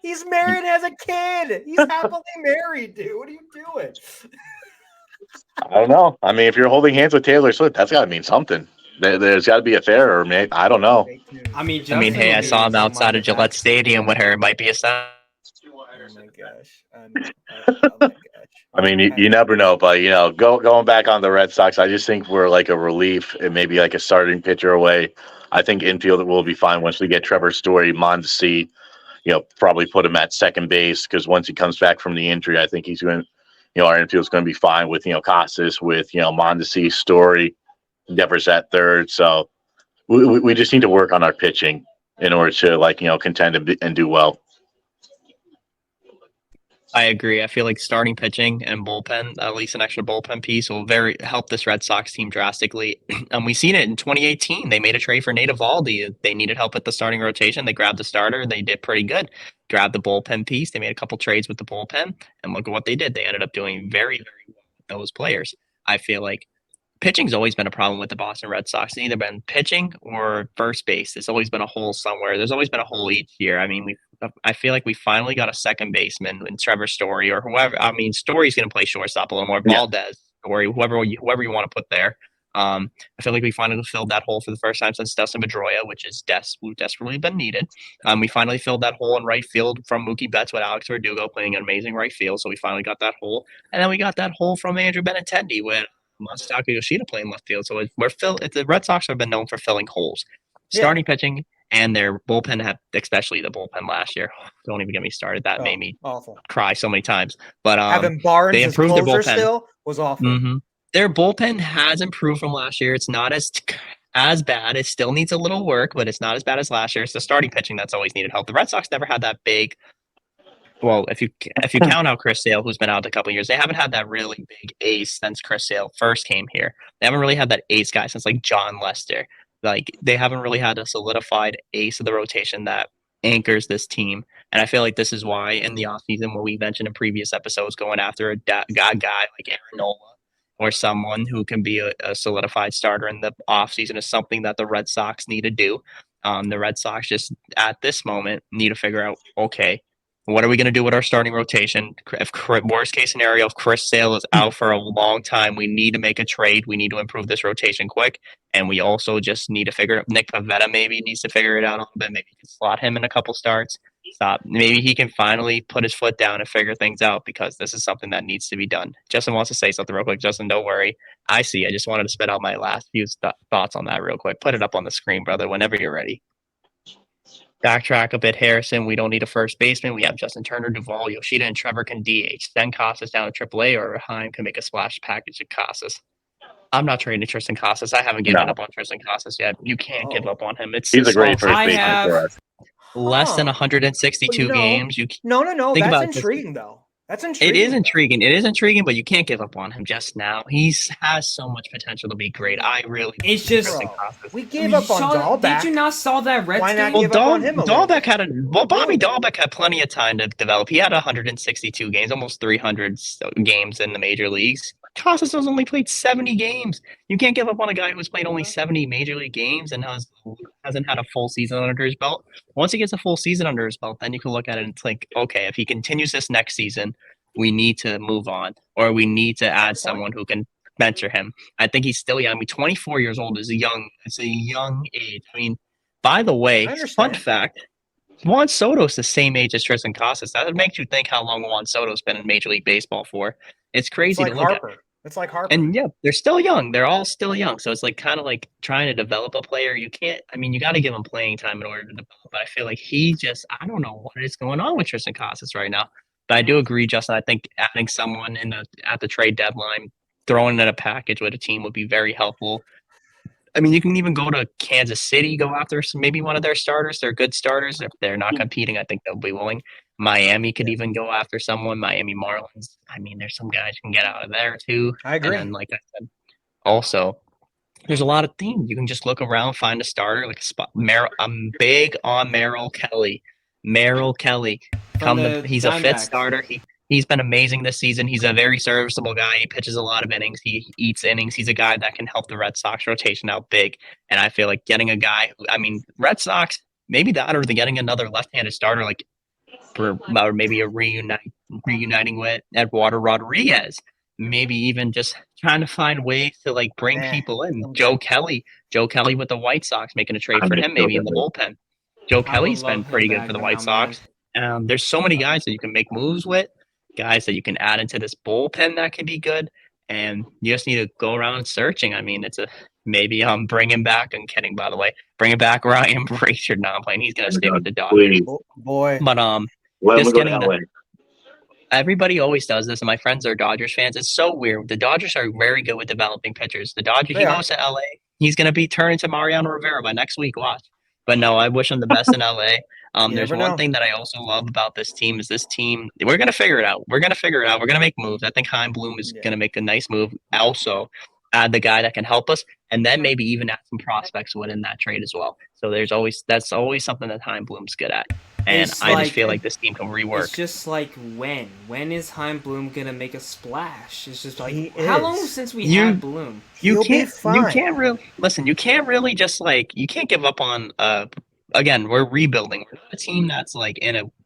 E: He's married, has a kid. He's happily married, dude. What are you doing?
C: I don't know. I mean, if you're holding hands with Taylor Swift, that's got to mean something. There's got to be a fair, or maybe I don't know.
E: Fake news.
D: I mean,
B: Hey, I
D: would be
B: saw him
D: so
B: outside of
D: minded
B: Gillette
D: that.
B: Stadium with her. It might be a sign.
E: Oh my gosh. Oh my gosh.
C: I mean, you never know, but going back on the Red Sox, I just think we're like a relief and maybe like a starting pitcher away. I think infield will be fine once we get Trevor Story, Mondesi, probably put him at second base because once he comes back from the injury, I think he's going to, our infield's going to be fine with, Casas, with, Mondesi, Story, Devers at third. So we just need to work on our pitching in order to contend and do well.
B: I agree. I feel like starting pitching and bullpen, at least an extra bullpen piece, will very help this Red Sox team drastically. We've seen it in 2018. They made a trade for Nate Eovaldi. They needed help with the starting rotation. They grabbed the starter. They did pretty good. Grabbed the bullpen piece. They made a couple trades with the bullpen, and look at what they did. They ended up doing very, very well with those players. I feel like pitching's always been a problem with the Boston Red Sox. It's either been pitching or first base. There's always been a hole somewhere. There's always been a hole each year. I mean, I feel like we finally got a second baseman in Trevor Story or whoever. I mean, Story's going to play shortstop a little more.
C: Yeah.
B: Valdez, Story, whoever you want to put there. I feel like we finally filled that hole for the first time since Dustin Pedroia, which is desperately been needed. We finally filled that hole in right field from Mookie Betts with Alex Verdugo playing an amazing right field. So we finally got that hole. And then we got that hole from Andrew Benintendi with Masataka Yoshida playing left field. So the Red Sox have been known for filling holes. Starting pitching and their bullpen, especially the bullpen last year. Don't even get me started. That made me cry so many times. But
E: having Barnes
B: they improved their bullpen.
E: Still was awful.
B: Mm-hmm. Their bullpen has improved from last year. It's not as bad. It still needs a little work, but it's not as bad as last year. It's the starting pitching that's always needed help. The Red Sox never had that big. Well, if you count out Chris Sale, who's been out a couple of years, they haven't had that really big ace since Chris Sale first came here. They haven't really had that ace guy since like John Lester. Like they haven't really had a solidified ace of the rotation that anchors this team. And I feel like this is why in the offseason, what we mentioned in previous episodes, going after a guy like Aaron Nola or someone who can be a solidified starter in the offseason is something that the Red Sox need to do. The Red Sox just at this moment need to figure out, okay, what are we going to do with our starting rotation? If worst case scenario, if Chris Sale is out for a long time, we need to make a trade. We need to improve this rotation quick. And we also just need to figure out Nick Pivetta maybe needs to figure it out a little bit. Maybe you can slot him in a couple starts. Maybe he can finally put his foot down and figure things out because this is something that needs to be done. Justin wants to say something real quick. Justin, don't worry. I just wanted to spit out my last few thoughts on that real quick. Put it up on the screen, brother, whenever you're ready. Backtrack a bit, Harrison. We don't need a first baseman. We have Justin Turner, Duvall, Yoshida, and Trevor can DH. Send Casas down to AAA, or Heim can make a splash package of Casas. I'm not trading Tristan Casas. I haven't given up on Tristan Casas yet. You can't give up on him.
C: He's a great first baseman for us.
B: Less than 162 games.
E: No. That's intriguing, though. That's intriguing.
B: It is intriguing. It is intriguing, but you can't give up on him just now. He has so much potential to be great.
D: It's just
E: we gave up on Dahlbeck.
D: Did you not saw that Reds
E: Why not
D: game?
E: give up on him?
B: Bobby Dahlbeck had plenty of time to develop. He had 162 games, almost 300 games in the major leagues. Casas has only played 70 games. You can't give up on a guy who's played only 70 major league games and hasn't had a full season under his belt. Once he gets a full season under his belt, then you can look at it and think, okay, if he continues this next season, we need to move on, or we need to add someone who can mentor him. I think he's still young. I mean, 24 years old is it's a young age. I mean, by the way, fun fact, Juan Soto's the same age as Tristan Casas. That makes you think how long Juan Soto's been in Major League Baseball for. It's crazy to look at.
E: It's like Harper.
B: And yeah, they're still young. They're all still young. So it's like kind of like trying to develop a player. You got to give him playing time in order to develop. But I feel like I don't know what is going on with Tristan Casas right now. But I do agree, Justin. I think adding someone at the trade deadline, throwing in a package with a team would be very helpful. I mean, you can even go to Kansas City, go after maybe one of their starters. They're good starters. If they're not competing, I think they'll be willing. Miami could even go after someone. Miami Marlins. I mean, there's some guys you can get out of there too.
E: I agree.
B: And then, like I said, also there's a lot of things you can just look around, find a starter like a spot. I'm big on Merrill Kelly. Merrill Kelly,
D: From the
B: he's a fit
D: Diamondbacks.
B: starter. He's been amazing this season. He's a very serviceable guy. He pitches a lot of innings. He eats innings. He's a guy that can help the Red Sox rotation out big. And I feel like getting a guy, Red Sox, maybe that or getting another left-handed starter like or maybe a reuniting with Eduardo Rodriguez. Maybe even just trying to find ways to like bring people in. Joe Kelly with the White Sox, making a trade for him maybe in the bullpen. Joe Kelly's been pretty good for the White Sox. There's so many guys that you can make moves with, guys that you can add into this bullpen that can be good, and you just need to go around searching. I mean, maybe bringing back. I'm kidding, by the way. Bringing back Ryan Brazier. No, I'm playing. He's gonna stay with the Dodgers.
E: Boy,
B: but
C: just getting LA.
B: Everybody always does this, and my friends are Dodgers fans. It's so weird. The Dodgers are very good with developing pitchers. The Dodgers, he goes to LA, he's gonna be turned into Mariano Rivera by next week. Watch. But no, I wish him the best in LA. There's one thing that I also love about this team is we're going to figure it out. We're going to make moves. I think Chaim Bloom is going to make a nice move. Also, add the guy that can help us, and then maybe even add some prospects within that trade as well. So that's always something that Chaim Bloom's good at. And I just feel like this team can rework.
D: It's just like when is Chaim Bloom going to make a splash? It's just like,
E: how
D: long since we had Bloom?
B: You can't really just you can't give up on again, we're rebuilding. We're not a team that's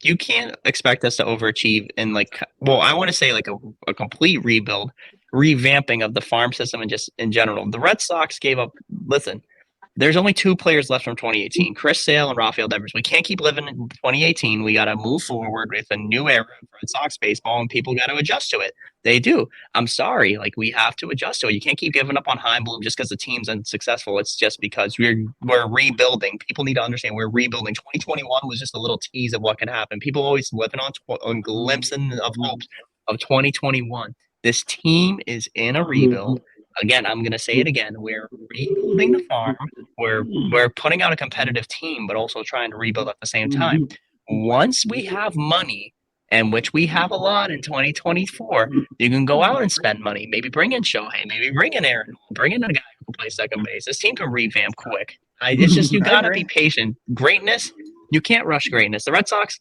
B: you can't expect us to overachieve in I want to say a complete revamping of the farm system and just in general. The Red Sox gave up. Listen, there's only 2 players left from 2018, Chris Sale and Rafael Devers. We can't keep living in 2018. We got to move forward with a new era of Red Sox baseball, and people got to adjust to it. They do. I'm sorry. We have to adjust to it. You can't keep giving up on Chaim Bloom just because the team's unsuccessful. It's just because we're rebuilding. People need to understand we're rebuilding. 2021 was just a little tease of what can happen. People always living on glimpsing of hopes of 2021. This team is in a rebuild. Again, I'm going to say it again. We're rebuilding the farm. We're putting out a competitive team, but also trying to rebuild at the same time. Once we have money, and which we have a lot in 2024, you can go out and spend money. Maybe bring in Shohei. Maybe bring in Aaron. Bring in a guy who can play second base. This team can revamp quick. It's just you got to be patient. Greatness, you can't rush greatness. The Red Sox,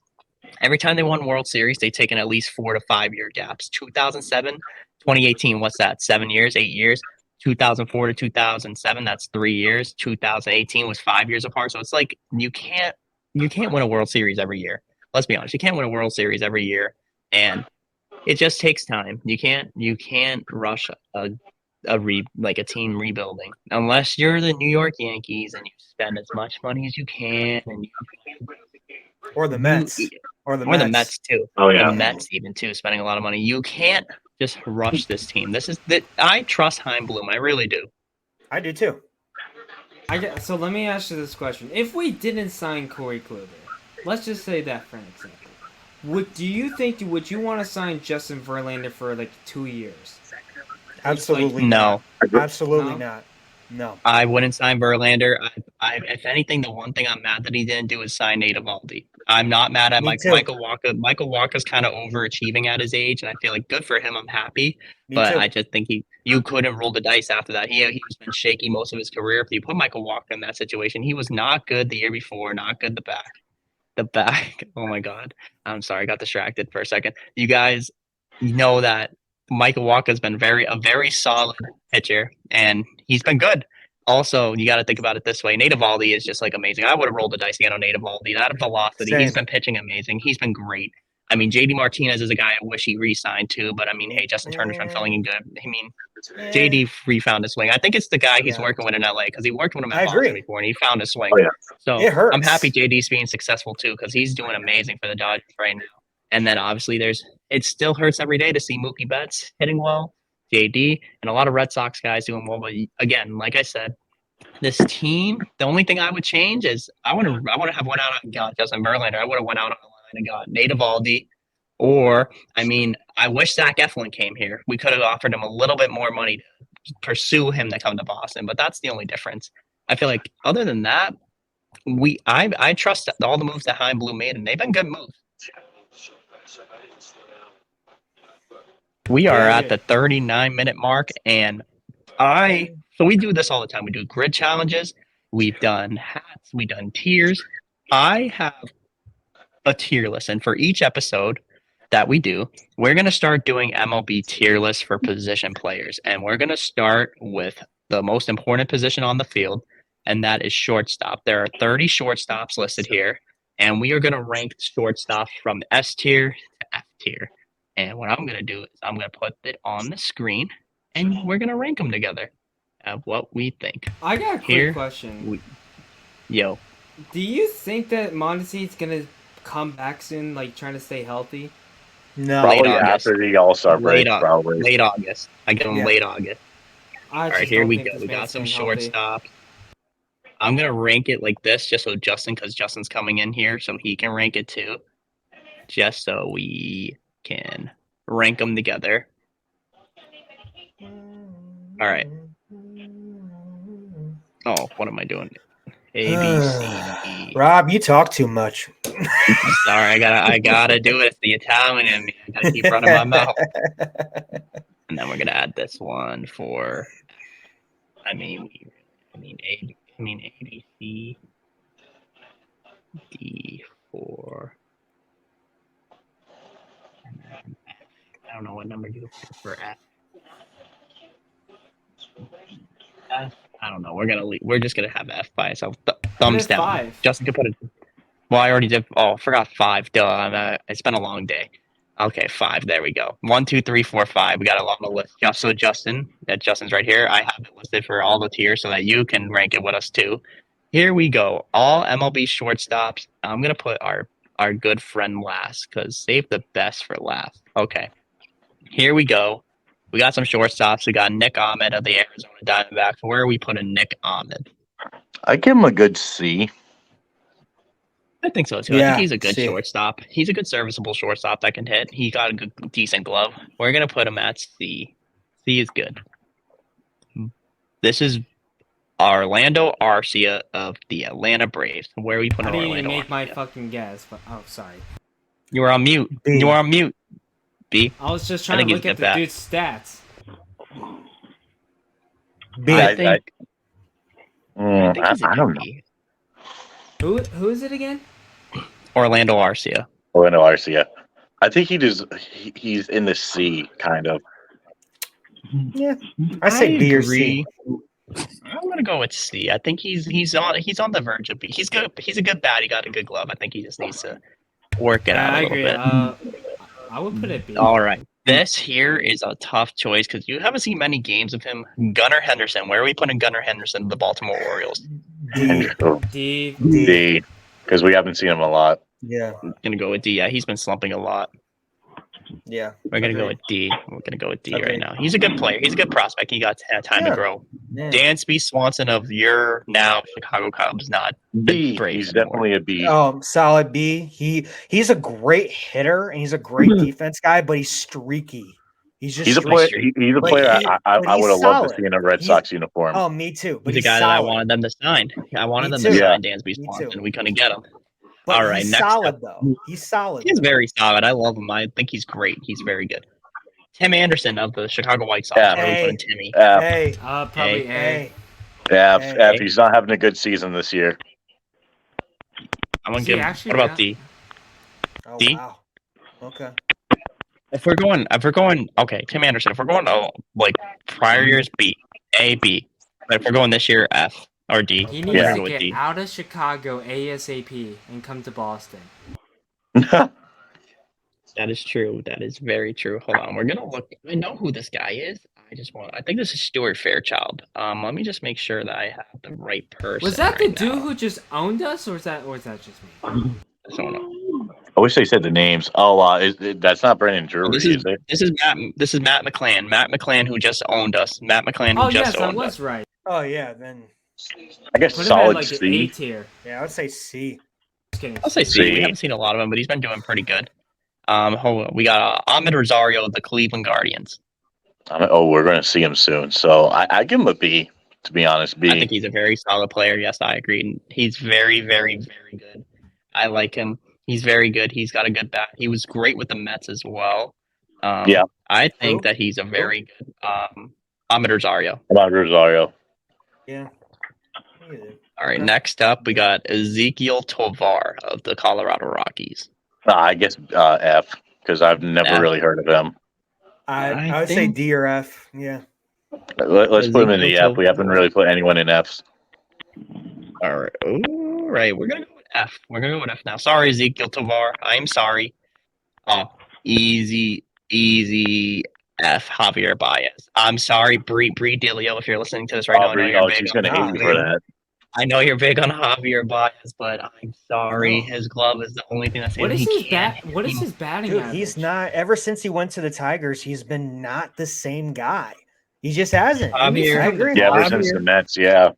B: every time they won World Series, they taken at least 4 to 5 year gaps. 2007. 2018, what's that? 7 years, 8 years. 2004 to 2007, that's 3 years. 2018 was 5 years apart. So it's you can't win a World Series every year. Let's be honest, you can't win a World Series every year, and it just takes time. You can't rush a team rebuilding unless you're the New York Yankees and you spend as much money as you can,
E: or the Mets, or the
B: Mets too.
C: Oh yeah,
B: the Mets even too, spending a lot of money. You can't just rush this team. I trust Chaim Bloom. I really do.
E: I do too.
D: So let me ask you this question: if we didn't sign Corey Kluber, let's just say that for an example, would you want to sign Justin Verlander for 2 years?
E: Absolutely
B: no.
E: Absolutely not. No.
B: I wouldn't sign Verlander. If anything, the one thing I'm mad that he didn't do is sign Nate Eovaldi. I'm not mad at Michael Wacha. Michael Wacha's kind of overachieving at his age, and I feel good for him. I'm happy. But I just think you couldn't roll the dice after that. He's been shaky most of his career. If you put Michael Wacha in that situation, he was not good the year before, not good the back. Oh my God. I'm sorry, I got distracted for a second. You guys know that Michael Wacha has been a very solid pitcher, and he's been good. Also, you got to think about it this way. Nate Eovaldi is just amazing. I would have rolled the dice again on Nate Eovaldi. That velocity, he's been pitching amazing. He's been great. JD Martinez is a guy I wish he re-signed too, but hey, Justin Turner's been filling in good. JD refound his swing. I think it's the guy he's working with in LA because he worked with him at Boston before and he found his swing.
C: Oh, yeah.
B: So
E: it hurts.
B: I'm happy JD's being successful too because he's doing amazing for the Dodgers right now. And then obviously it still hurts every day to see Mookie Betts hitting well, JD, and a lot of Red Sox guys doing well. But again, like I said, this team, the only thing I would change is I want to have went out and got Justin Verlander. I would have went out on the line and got Nate Eovaldi. Or, I wish Zach Eflin came here. We could have offered him a little bit more money to pursue him to come to Boston, but that's the only difference. I feel like other than that, I trust all the moves that Chaim Bloom made, and they've been good moves. We are
D: Yeah,
B: at the 39-minute mark, and so we do this all the time. We do grid challenges. We've done hats. We've done tiers. I have a tier list, and for each episode that we do, we're going to start doing MLB tier lists for position players, and we're going to start with the most important position on the field, and that is shortstop. There are 30 shortstops listed here, and we are going to rank shortstops from S tier to F tier. And what I'm going to do is I'm going to put it on the screen, and we're going to rank them together of what we think.
D: I got a quick question.
B: Yo.
D: Do you think that Mondesi's gonna come back soon, like trying to stay healthy?
E: No.
C: Probably
B: Late August.
C: after the All-Star break, probably.
B: Late August. I give him
E: Yeah.
B: late August.
D: All
B: right, here we go. We got some shortstops. I'm going to rank it like this just so because Justin's coming in here, so he can rank it too. Just so we can rank them together. All right. Oh, what am I doing? A, B, C, D.
E: Rob, you talk too much.
B: Sorry, I gotta do it. It's the Italian in me. I gotta keep running my mouth. And then we're gonna add this one for. A, B, C, D for. And then F. I don't know what number you put for F. I don't know. We're just gonna have F by itself. Thumbs down.
D: 5.
B: Justin can put it. Well, I already did. Oh, I forgot 5. Duh. It's been a long day. Okay, 5. There we go. 1, 2, 3, 4, 5. We got a lot of lists. So Justin's right here. I have it listed for all the tiers so that you can rank it with us too. Here we go. All MLB shortstops. I'm gonna put our good friend last because save the best for last. Okay. Here we go. We got some shortstops. We got Nick Ahmed of the Arizona Diamondbacks. Where are we putting Nick Ahmed?
C: I give him a good C.
B: I think so too. I think he's a good shortstop. He's a good serviceable shortstop that can hit. He got a good, decent glove. We're gonna put him at C. C is good. This is Orlando Arcia of the Atlanta Braves. Where are we putting Orlando?
D: I didn't even make
B: Arcia?
D: my fucking guess, but sorry.
B: You were on mute.
E: B.
B: You were on mute. B.
D: I was just trying to look at the dude's stats.
E: B.
B: I think he's a
C: I don't know.
B: B.
D: Who is it again?
B: Orlando Arcia.
C: Orlando Arcia. I think he's in the C, kind of.
E: Yeah, I say B or C.
B: I'm gonna go with C. I think he's on the verge of B. He's good. He's a good bat. He got a good glove. I think he just needs to work it out a little bit.
D: I would put it B.
B: All right. This here is a tough choice because you haven't seen many games of him. Gunnar Henderson. Where are we putting Gunnar Henderson? The Baltimore Orioles.
D: D.
C: D, because we haven't seen him a lot.
E: Yeah.
B: I'm gonna go with D. Yeah, he's been slumping a lot.
E: Yeah.
B: We're gonna go with D. We're gonna go with D
E: Agreed.
B: right now. He's a good player. He's a good prospect. He got time to grow.
E: Yeah.
B: Dansby Swanson of your now Chicago Cubs, not the
C: B.
B: Braves
C: He's
B: anymore.
C: definitely a B.
E: Solid B. He's a great hitter and he's a great defense guy, but he's streaky. He's
C: He's a player. He's a
E: But
C: player
E: he-
C: I
E: but
C: would have
E: he's
C: loved to
E: solid.
C: see in a Red
E: He's-
C: Sox uniform.
E: Oh, me too. But
B: He's
E: he's
B: a guy that I
E: solid.
B: wanted them to sign. I wanted
E: Me
B: them
E: too.
B: to
C: Yeah.
B: sign Dansby
E: Me
B: Swanson.
E: too.
B: We couldn't get him.
E: But
B: All right,
E: he's
B: next
E: solid
B: up.
E: though. He's solid.
B: He's
E: though.
B: very solid. I love him. I think he's great. He's very good. Tim Anderson of the Chicago White Sox.
C: Yeah.
B: Where are we
E: Hey.
B: putting Timmy?
E: Hey,
D: Probably A.
E: hey.
C: Yeah,
E: Hey.
C: if he's not having a good season this year.
B: I'm gonna
D: Is he
B: give him.
D: actually?
B: What about
D: Yeah.
B: D?
E: Oh
B: D?
E: wow. Okay.
B: If we're going, okay, Tim Anderson. If we're going, like prior years, B, A, B. But if we're going this year, F or D.
D: He
B: we're
D: needs
B: gonna
D: to
B: go with
D: get
B: D.
D: out of Chicago ASAP and come to Boston.
B: That is true. That is very true. Hold on, we're gonna look. I know who this guy is. I think this is Stuart Fairchild. Let me just make sure that I have the right person.
D: Was that the
B: right
D: dude
B: now.
D: who just owned us, or is that just me?
B: I don't know.
C: I wish they said the names. Oh, that's not Brandon Drury,
B: This
C: is it?
B: is Matt McClan. Matt McClan who just owned us. Matt McClan who
D: Oh yes,
B: just
D: I
B: owned
D: was
B: us.
D: right.
E: Oh yeah, then
C: I guess
D: Put him at
C: solid
D: like an A
C: C.
D: tier.
E: yeah, I would say C.
D: Just kidding.
B: I'll say C.
C: C.
B: We haven't seen a lot of him, but he's been doing pretty good. We got Ahmed Rosario of the Cleveland Guardians.
C: We're going to see him soon. So I give him a B, to be honest. B.
B: I think he's a very solid player. Yes, I agree. He's very, very, very good. I like him. He's very good. He's got a good bat. He was great with the Mets as well.
C: Yeah.
B: I think
E: Who?
B: that he's a very good Ahmed Rosario.
C: About Rosario.
E: Yeah.
B: All right,
E: Okay.
B: next up we got Ezekiel Tovar of the Colorado Rockies.
C: I guess F, because I've never
B: F.
C: really heard of him.
E: I would say D or F. Yeah.
C: Let's put him in the
B: Ezekiel
C: F. We haven't really put anyone in Fs.
B: All right. All right, we're gonna go with F. We're gonna go with F now. Sorry, Ezekiel Tovar. I'm sorry. Oh, easy F. Javier Baez. I'm sorry, Bree Dilio, if you're listening to this right now. I know you're big
C: she's
B: on
C: going to hate you for that.
B: I know you're big on Javier Baez, but I'm sorry.
E: No.
B: His glove is the only thing that's
D: What is
B: he
D: his
B: can't
D: bat? What is his batting
E: Dude,
D: average?
E: he's not. Ever since he went to the Tigers, he's been not the same guy. He just hasn't.
B: Javier-
E: I agree.
C: Yeah, ever
B: Javier-
C: since the Mets, yeah.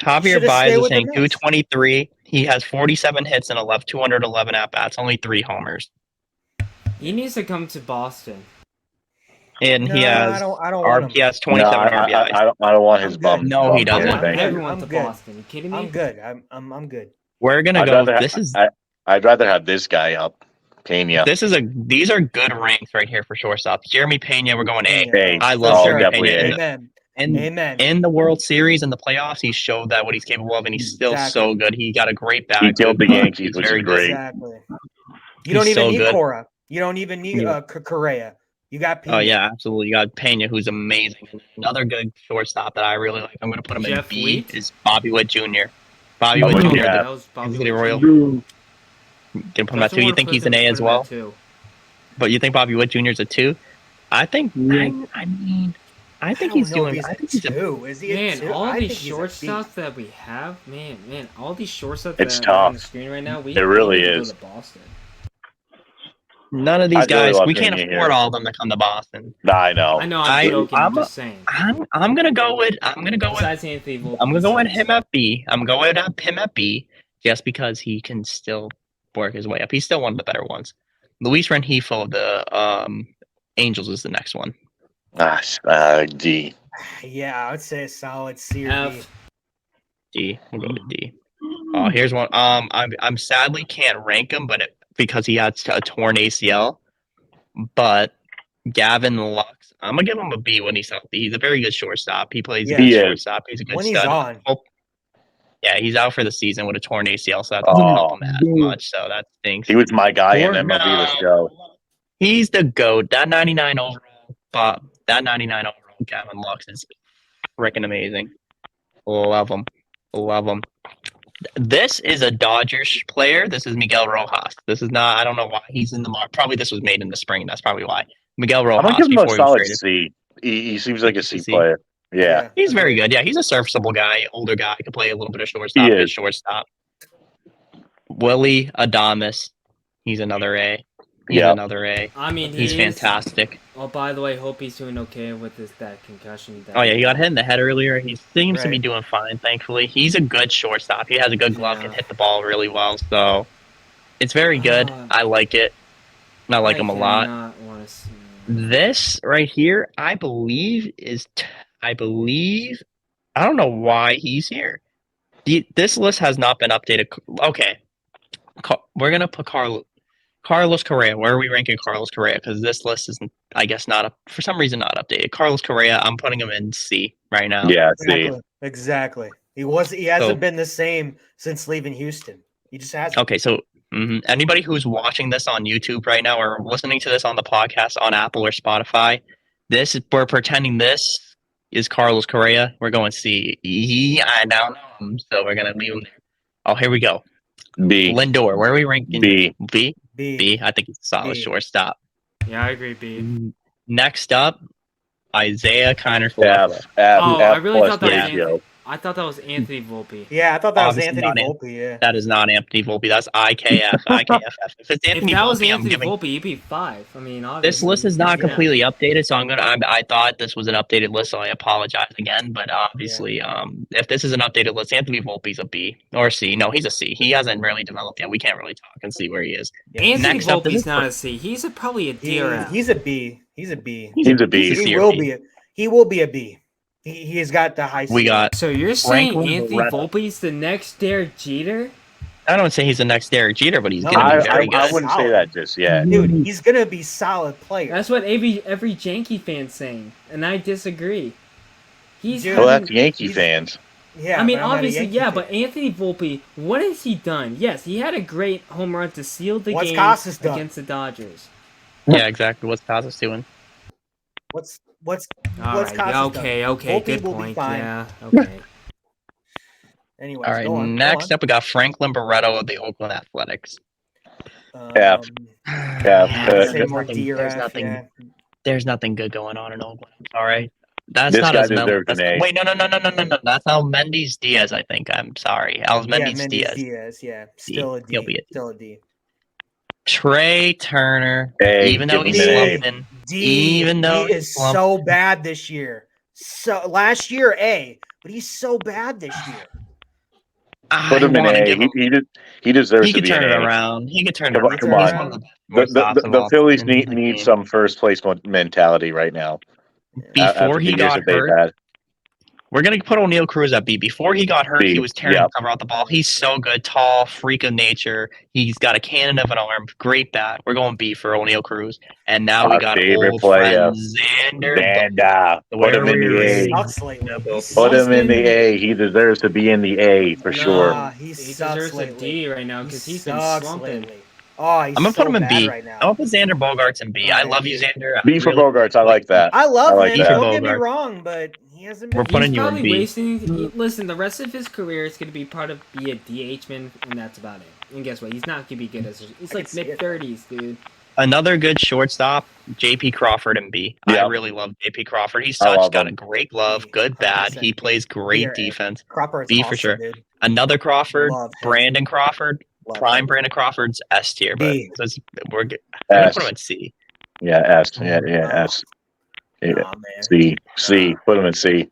B: Javier
E: Should've
B: Baez
E: stayed
B: is
E: with the
B: saying
E: Mets.
B: 223. He has 47 hits and 211 at bats, only 3 homers,
D: He needs to come to Boston.
B: and
E: No,
B: he has
E: I don't want him.
B: he has
C: No,
B: 27
C: I
B: RBIs.
C: don't want his
E: I'm
C: bum.
E: good.
B: No, he
C: bum
B: doesn't.
D: I
C: here,
D: want
C: thank you.
D: everyone
E: I'm
D: to
E: good.
D: Boston. You kidding me?
E: I'm good. I'm good.
B: We're gonna
C: I'd
B: go.
C: rather
B: This is
C: I'd rather have this guy up, Pena.
B: these are good ranks right here for shortstops. Jeremy Pena, we're going A.
C: A.
B: I
E: For
B: love
C: Oh,
E: sure.
B: Jeremy
C: definitely
B: Pena.
C: A.
E: Amen.
B: And
E: Amen.
B: in the World Series and the playoffs, he showed that what he's capable of, and he's still
E: Exactly.
B: so good. He got a great bat.
C: He killed
B: good
C: the
B: glove.
C: Yankees,
B: He's
C: which
B: very
C: is
B: good.
C: great.
E: Exactly. You
B: He's
E: don't even
B: so
E: need
B: good.
E: Cora. You don't even need
B: Yeah.
E: Correa. You got Pena.
B: Oh yeah, absolutely. You got Pena, who's amazing. Another good shortstop that I really like. I'm going to put him
D: Jeff
B: in B.
D: Wheat?
B: Is Bobby Wood Jr. Bobby
C: Oh,
B: Wood Jr.
C: yeah.
D: That was Bobby
B: City
D: Wood
B: Royal.
D: Jr.
B: Can put him at 2. You think he's an A as well? But you think Bobby Wood Jr. is a 2? I think. I mean, I think he's doing.
E: He's
B: I
E: a
B: think he's a
E: 2. Is he a
D: Man,
E: 2?
D: all
E: I
D: these
E: think he's a B.
D: shortstops that we have, man, all these shortstops
C: It's
D: that are on the
C: tough.
D: screen right now, we
C: It really
D: need to
C: is.
D: go to Boston.
B: None of these
C: I'd really
B: guys.
C: love
B: We can't
C: Pena
B: afford
C: here.
B: all of them to come to Boston.
C: I know.
D: I know, I'm joking. I'm
B: I'm a-
D: just saying.
B: I'm gonna go with.
D: Besides Anthony Volpe,
B: I'm gonna go with
D: besides-
B: him at B. I'm going with him at B, just because he can still work his way up. He's still one of the better ones. Luis Rengifo of the Angels is the next one.
C: D.
E: Yeah, I would say a solid C or B.
D: F.
B: D. We'll go with D. Oh, here's one. I'm sadly can't rank him, but because he had a torn ACL. But Gavin Lux, I'm gonna give him a B when he's healthy. He's a very good shortstop. He plays a
E: Yeah.
B: good
C: He is.
B: shortstop. He's a good
E: When
B: stud.
E: he's on.
B: Yeah, he's out for the season with a torn ACL, so that doesn't help him as much. So that stinks.
C: He was my guy in
B: Or
C: MLB.
B: no.
C: Let's go.
B: He's the GOAT. That 99 overall, Bob. That 99 overall Gavin Lux is freaking amazing. Love him. Love him. This is a Dodgers player. This is Miguel Rojas. This is not. I don't know why he's in the market. Probably this was made in the spring. That's probably why. Miguel
C: I'm
B: Rojas.
C: gonna give him a
B: before he was
C: solid
B: traded.
C: C. He seems like a C
B: C.
C: player. Yeah.
B: He's very
E: agreed.
B: good. Yeah, he's a serviceable guy, older guy. Could play a little bit of shortstop.
C: He
B: Good
C: is.
B: shortstop. Willie Adames. He's another A. He's
C: Yeah.
B: another A.
D: I mean,
B: He's fantastic.
D: Oh, by the way, hope he's doing okay with that concussion.
B: Oh yeah, he got hit in the head earlier. He seems to be
E: Right.
B: doing fine, thankfully. He's a good shortstop. He has a good glove,
D: Yeah.
B: can hit the ball really well. So it's very good. I like it. I like him a lot.
D: Not wanna see-
B: This right here, I believe I don't know why he's here. This list has not been updated. Okay, we're gonna put Carlos Correa. Where are we ranking Carlos Correa? Because this list isn't, I guess, for some reason not updated. Carlos Correa, I'm putting him in C right now.
C: Yeah. C.
E: Exactly. He hasn't been the same since leaving Houston. He just hasn't.
B: Okay, so anybody who's watching this on YouTube right now or listening to this on the podcast on Apple or Spotify, we're pretending this is Carlos Correa. We're going C. I don't know him, so we're gonna leave him there. Oh, here we go.
C: B.
B: Lindor. Where are we ranking?
C: B.
B: B.
E: B.
B: B. I think he's a solid
E: B.
B: shortstop.
D: Yeah, I agree, B.
B: Next up, Isaiah Kiner.
C: F.
D: Oh, I really
C: plus
D: thought that was
C: ratio.
D: Anthony. I thought that was Anthony Volpe.
E: Yeah, I thought that was
B: Obviously
E: Anthony
B: not
E: Volpe. Yeah.
B: That is not Anthony Volpe. That's IKF. IKFF. If it's Anthony
D: If that was
B: Volpe, I'm
D: Anthony
B: giving.
D: Volpe, he'd be 5. I mean,
B: This
D: obviously.
B: list is not
D: Yeah.
B: completely updated, so I thought this was an updated list, so I apologize again. But obviously, if this is an updated list, Anthony Volpe's a B or C. No, he's a C. He hasn't really developed yet. We can't really talk and see where he is.
D: Anthony
B: Next up, this
D: Volpe's
B: is-
D: not a C. He's probably a D or F.
E: He's a B. He's a B.
C: He's a B.
B: He's a C
E: He
B: or
E: will
B: B.
E: be. He will be a B. He has got the high.
B: We got
D: So you're saying
B: Franklin
D: Anthony
B: Loretta.
D: Volpe's the next Derek Jeter?
B: I don't say he's the next Derek Jeter, but he's going to be very good.
C: I wouldn't say that just yet.
E: Dude, he's gonna be solid player.
D: That's what every Yankee fan's saying, and I disagree.
C: Well, that's Yankee fans.
E: Yeah,
D: I mean,
E: but I'm not a
D: obviously,
E: Yankee
D: yeah,
E: fan.
D: but Anthony Volpe, what has he done? Yes, he had a great home run to seal the
E: What's
D: game
E: Casas done?
D: against the Dodgers.
B: Yeah, exactly. What's Casas doing?
E: What's
D: All
E: Casas
D: right,
E: done?
D: okay,
E: Volpe
D: good
E: will be
D: point.
E: fine.
D: Yeah, okay.
E: Anyways,
B: All right,
E: go on,
B: next up we got Franklin Barreto of the Oakland Athletics.
C: Yeah.
E: I'd say
B: There's
E: more
B: nothing-
E: D or
B: there's
E: F,
B: nothing-
E: yeah.
B: There's nothing good going on in Oakland. All right. That's
C: This
B: not
C: guy
B: as
C: deserves
B: that's,
C: an A.
B: Wait, no. That's Mendes Diaz, I think. I'm sorry. Mendes Diaz.
E: Yeah. Still a D.
B: He'll be a D.
E: Still a D.
B: Trey Turner,
C: A,
B: even though
C: give
B: he's
C: him an A.
B: slumping,
E: D.
B: even though
E: he
B: he's
E: is
B: slumping,
E: so bad this year. So last year A, but he's so bad this year.
C: Put him in A. He deserves
B: he
C: to
B: could
C: be
B: turn
C: an
B: it
C: A.
B: around. He could turn it
C: Come
B: around.
C: on, come
B: He's
C: on.
B: one of the best
C: The Phillies need some first place mentality right now. After
B: Before
C: the
B: he
C: years
B: got
C: that they've
B: hurt,
C: had.
B: we're going to put O'Neal Cruz at B. Before he got hurt,
C: B,
B: he was tearing
C: yep.
B: the cover out the ball. He's so good, tall, freak of nature. He's got a cannon of an arm, great bat. We're going B for O'Neal Cruz. And now we
C: Our
B: got
C: favorite
B: old
C: player,
B: friend Xander.
C: Vanda. Put him in the
E: He
C: A.
E: sucks lately.
C: Put him in the A. He deserves to be in the A for sure.
E: He
D: He
E: sucks
D: deserves a
E: lately.
D: D right now because he's been
E: sucks
D: slumping.
E: lately. Oh, he's
B: I'm going to
E: so
B: put him in
E: bad
B: B.
E: right now.
B: I'll put Xander Bogarts in B. I
E: Alright.
B: love you, Xander. I
C: B for
B: really
C: Bogarts. I like that.
E: I love
C: I like
E: him.
C: that.
E: Don't get me
B: Bogart.
E: wrong, but he hasn't been.
B: We're putting
D: He's
B: you in
D: probably
B: B.
D: wasting. Listen, the rest of his career is going to be part of be a DH man, and that's about it. And guess what? He's not going to be good as he's like
E: see it.
D: mid-30s, dude.
B: Another good shortstop, J.P. Crawford in B.
C: Yeah.
B: I really love J.P. Crawford. He's
C: I love
B: got
C: him.
B: a great glove,
E: B,
B: good bat.
E: 100%.
B: He plays great
E: B or A.
B: defense.
E: Cropper is
B: B
E: awesome,
B: for sure.
E: dude.
B: Another Crawford,
E: Love him.
B: Brandon Crawford,
E: Love
B: prime
E: him.
B: Brandon Crawford's S tier, but
E: B.
B: I'm gonna
C: S.
B: put him in C.
C: Yeah, S. Yeah, S. Yeah.
E: Nah, man.
C: C. Put him in C.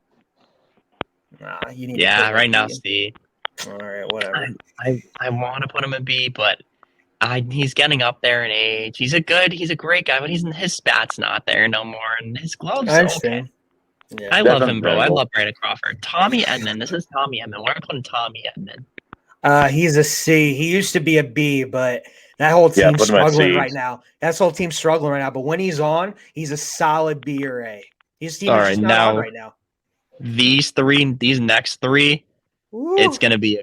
E: Nah, you need to
B: Yeah,
E: put him
B: right
E: in
B: now
E: B.
B: C.
E: All right, whatever.
B: I want to put him in B, but he's getting up there in age. He's a great guy, but his stats not there no more, and his gloves
E: I
B: okay.
E: understand. Yeah.
B: I
C: That's
B: love him, bro. I
C: understandable.
B: love Brandon Crawford. Tommy Edman. This is Tommy Edman. Where am I putting Tommy Edman?
E: He's a C. He used to be a B, but that whole
C: Yeah,
E: team's
C: put him at
E: struggling
C: C.
E: right now. That's whole team's struggling right now. But when he's on, he's a solid B or A. His team
B: All
E: is
B: right,
E: just not on
B: now-
E: right now.
B: These next three,
E: Ooh,
B: it's gonna be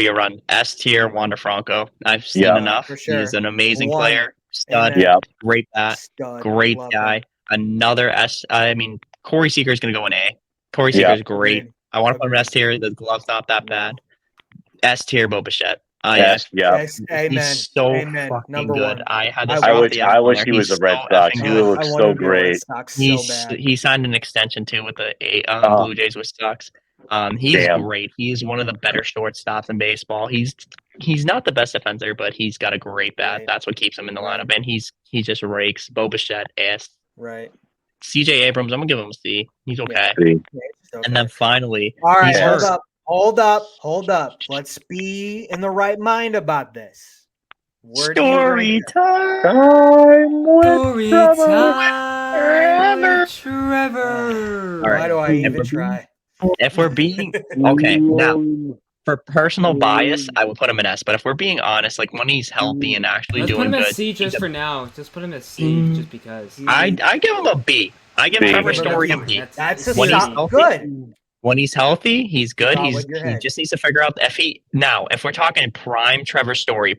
B: a run. S tier, Wander Franco. I've seen
C: Yeah.
B: enough.
E: For sure.
B: He's an amazing
E: One.
B: player, stud,
E: Amen.
C: Yeah.
B: great bat,
E: Stud.
B: great
E: Love
B: guy.
E: him.
B: Another S. I mean, Corey Seager is gonna go in A. Corey
C: Yeah.
B: Seager is great.
E: Agreed.
B: I want to put him
E: Agreed.
B: S tier. The glove's not that
E: No.
B: bad. S tier, Bo Bichette.
C: S. Yeah.
E: Yes, amen.
B: He's so
E: Amen.
B: fucking
E: Number
B: good.
E: one.
B: I had to
E: I
B: throw
E: wish-
B: the
C: I
B: F on
C: wish
B: there.
C: he was
B: He's
C: a Red
B: so
C: Sox.
B: effing
C: He
B: good.
C: would look
E: I
C: so
E: wanted to be a Red
C: great.
E: Sox so bad.
B: He signed an extension too with the Blue Jays with Sox. He's
C: Damn.
B: great. He's one of the better shortstops in baseball. He's not the best defender, but he's got a great bat.
E: Right.
B: That's what keeps him in the
E: Right.
B: lineup, and he just rakes. Bo Bichette, S.
E: Right.
B: C.J. Abrams, I'm gonna give him a C. He's okay.
C: See.
E: Yeah, it's okay.
B: And then finally,
E: All right,
B: he's
C: Yes.
B: hurt.
E: hold up. Let's be in the right mind about this. Where do you
B: Story
E: rank
B: time.
C: Time with
D: Story
C: Trevor.
D: time with Trevor.
B: All right.
E: Why do I even
B: If-
E: try?
B: If we're being okay, now for personal bias, I would put him in S. But if we're being honest, like when he's healthy and actually
D: Let's put
B: doing
D: him
B: good,
D: at C
B: he's
D: just
B: a-
D: for now. Just put him at C just because.
B: I give him a B. I give
C: B.
B: Trevor
C: Give him a
B: Story a
E: B.
B: B.
E: That's a
B: When he's
E: solid.
B: healthy-
E: Good.
B: When he's healthy, he's good.
E: Solid
B: He
E: your head.
B: just needs to figure out if we're talking prime Trevor Story's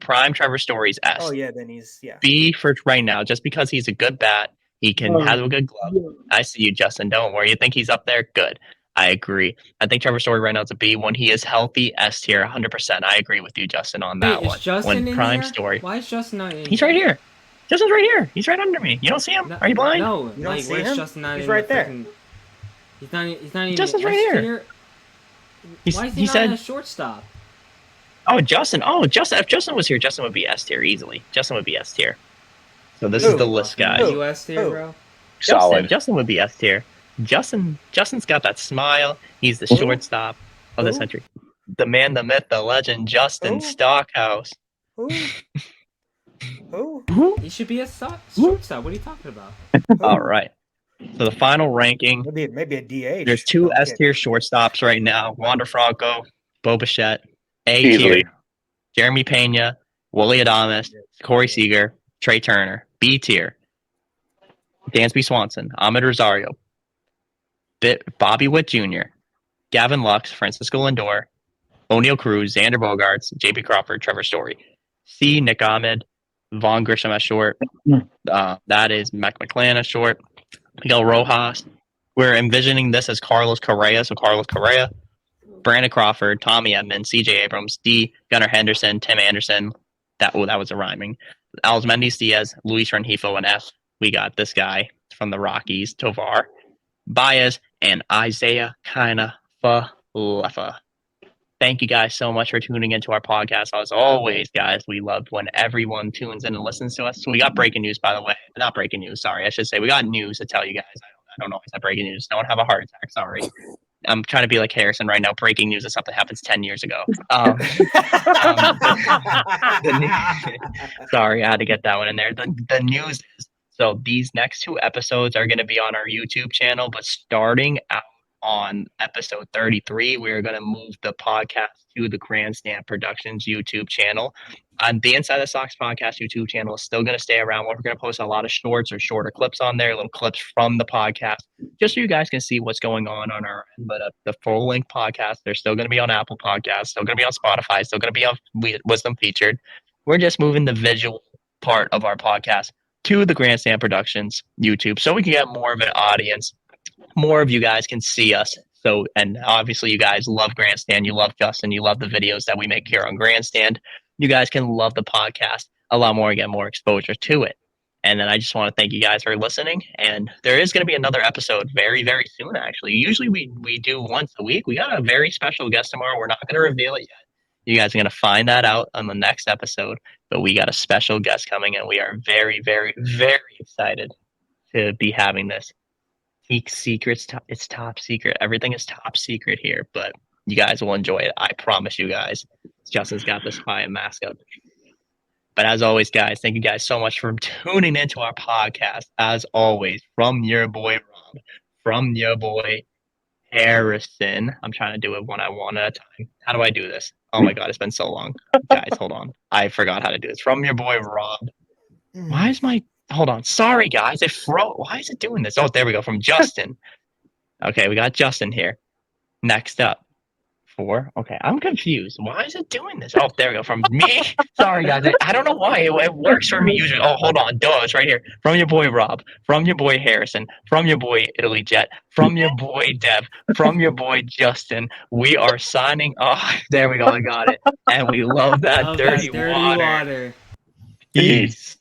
B: S.
E: Oh yeah, then he's
B: B for right now, just because he's a good bat. He can have a good glove. I see you, Justin. Don't worry. You think he's up there? Good. I agree. I think Trevor Story right now is a B. When he is healthy, S tier, 100%. I agree with you, Justin, on that
D: Wait,
B: one.
D: is Justin
B: When
D: in
B: prime
D: here?
B: Story,
D: Why is Justin not in?
B: he's right here. Justin's right here. He's right under me. You don't see him? Are you blind?
D: No,
E: You don't
D: like
E: see
D: where's
E: him?
D: Justin not
E: He's
D: in
E: right
D: the
E: there.
D: frickin- He's not even.
B: Justin's right
D: S
B: here.
D: tier?
B: He's-
D: Why is he,
B: he
D: not
B: said-
D: a shortstop?
B: Oh, Justin. If Justin was here, Justin would be S tier easily. Justin would be S tier. So this is
E: Who?
B: the list, guys.
E: Who?
D: US tier,
E: Who?
D: bro.
C: Solid.
B: Justin would be S tier. Justin's got that smile. He's the
E: Who?
B: shortstop of the
E: Who?
B: century. The man, the myth, the legend, Justin
E: Who?
B: Stockhouse.
E: Who? Who?
D: He should be a shortstop. What are you talking about?
B: All right. So the final ranking.
E: Maybe a DH.
B: There's two
E: Okay.
B: S tier shortstops right now: Wander Franco, Bo Bichette. A
C: Easily.
B: tier: Jeremy Pena, Willie Adames, Corey Seager, Trey Turner. B tier, Dansby Swanson, Ahmed Rosario, Bobby Witt Jr., Gavin Lux, Francisco Lindor, O'Neal Cruz, Xander Bogaerts, J.P. Crawford, Trevor Story. C, Nick Ahmed, Vaughn Grisham at short. That is Mac McClann at short. Miguel Rojas. We're envisioning this as Carlos Correa. So Carlos Correa, Brandon Crawford, Tommy Edman, C.J. Abrams, D, Gunnar Henderson, Tim Anderson. That was a rhyming. Alzmendiz Diaz, Luis Rengifo, and F. We got this guy from the Rockies, Tovar, Baez, and Isaiah Kiner-Falefa. Thank you guys so much for tuning into our podcast. As always, guys, we love when everyone tunes in and listens to us. So we got breaking news, by the way. Not breaking news, sorry. I should say we got news to tell you guys. I don't know if it's breaking news. Don't have a heart attack, sorry. I'm trying to be like Harrison right now. Breaking news is something that happens 10 years ago. Sorry, I had to get that one in there. The news is, so these next 2 episodes are going to be on our YouTube channel, but starting out on episode 33, we're going to move the podcast to the Grandstand Productions YouTube channel. On the Inside the Sox podcast YouTube channel is still going to stay around. We're going to post a lot of shorts or shorter clips on there, little clips from the podcast, just so you guys can see what's going on our end. But the full length podcast, they're still going to be on Apple Podcasts, still going to be on Spotify, still going to be on Wisdom Featured. We're just moving the visual part of our podcast to the Grandstand Productions YouTube so we can get more of an audience. More of you guys can see us. So, and obviously you guys love Grandstand. You love Justin. You love the videos that we make here on Grandstand. You guys can love the podcast a lot more and get more exposure to it. And then I just want to thank you guys for listening. And there is going to be another episode very, very soon, actually. Usually we do once a week. We got a very special guest tomorrow. We're not going to reveal it yet. You guys are going to find that out on the next episode. But we got a special guest coming, and we are very, very, very excited to be having this. Secrets, it's top secret. Everything is top secret here, but you guys will enjoy it. I promise you guys. Justin's got this quiet mask up. But as always, guys, thank you guys so much for tuning into our podcast. As always, from your boy Rob, from your boy Harrison. I'm trying to do it one at a time. How do I do this? Oh my God, it's been so long. Guys, hold on. I forgot how to do this. From your boy Rob. Why is my... Hold on. Sorry, guys. It froze. Why is it doing this? Oh, there we go. From Justin. Okay, we got Justin here. Next up. 4. Okay, I'm confused. Why is it doing this? Oh, there we go. From me. Sorry, guys. I don't know why. It works for me usually. Oh, hold on. Duh, it's right here. From your boy Rob. From your boy Harrison. From your boy Italy Jet. From your boy Dev. From your boy Justin. We are signing off. There we go. I got it. And we love that dirty water.
D: Dirty water.
B: Peace.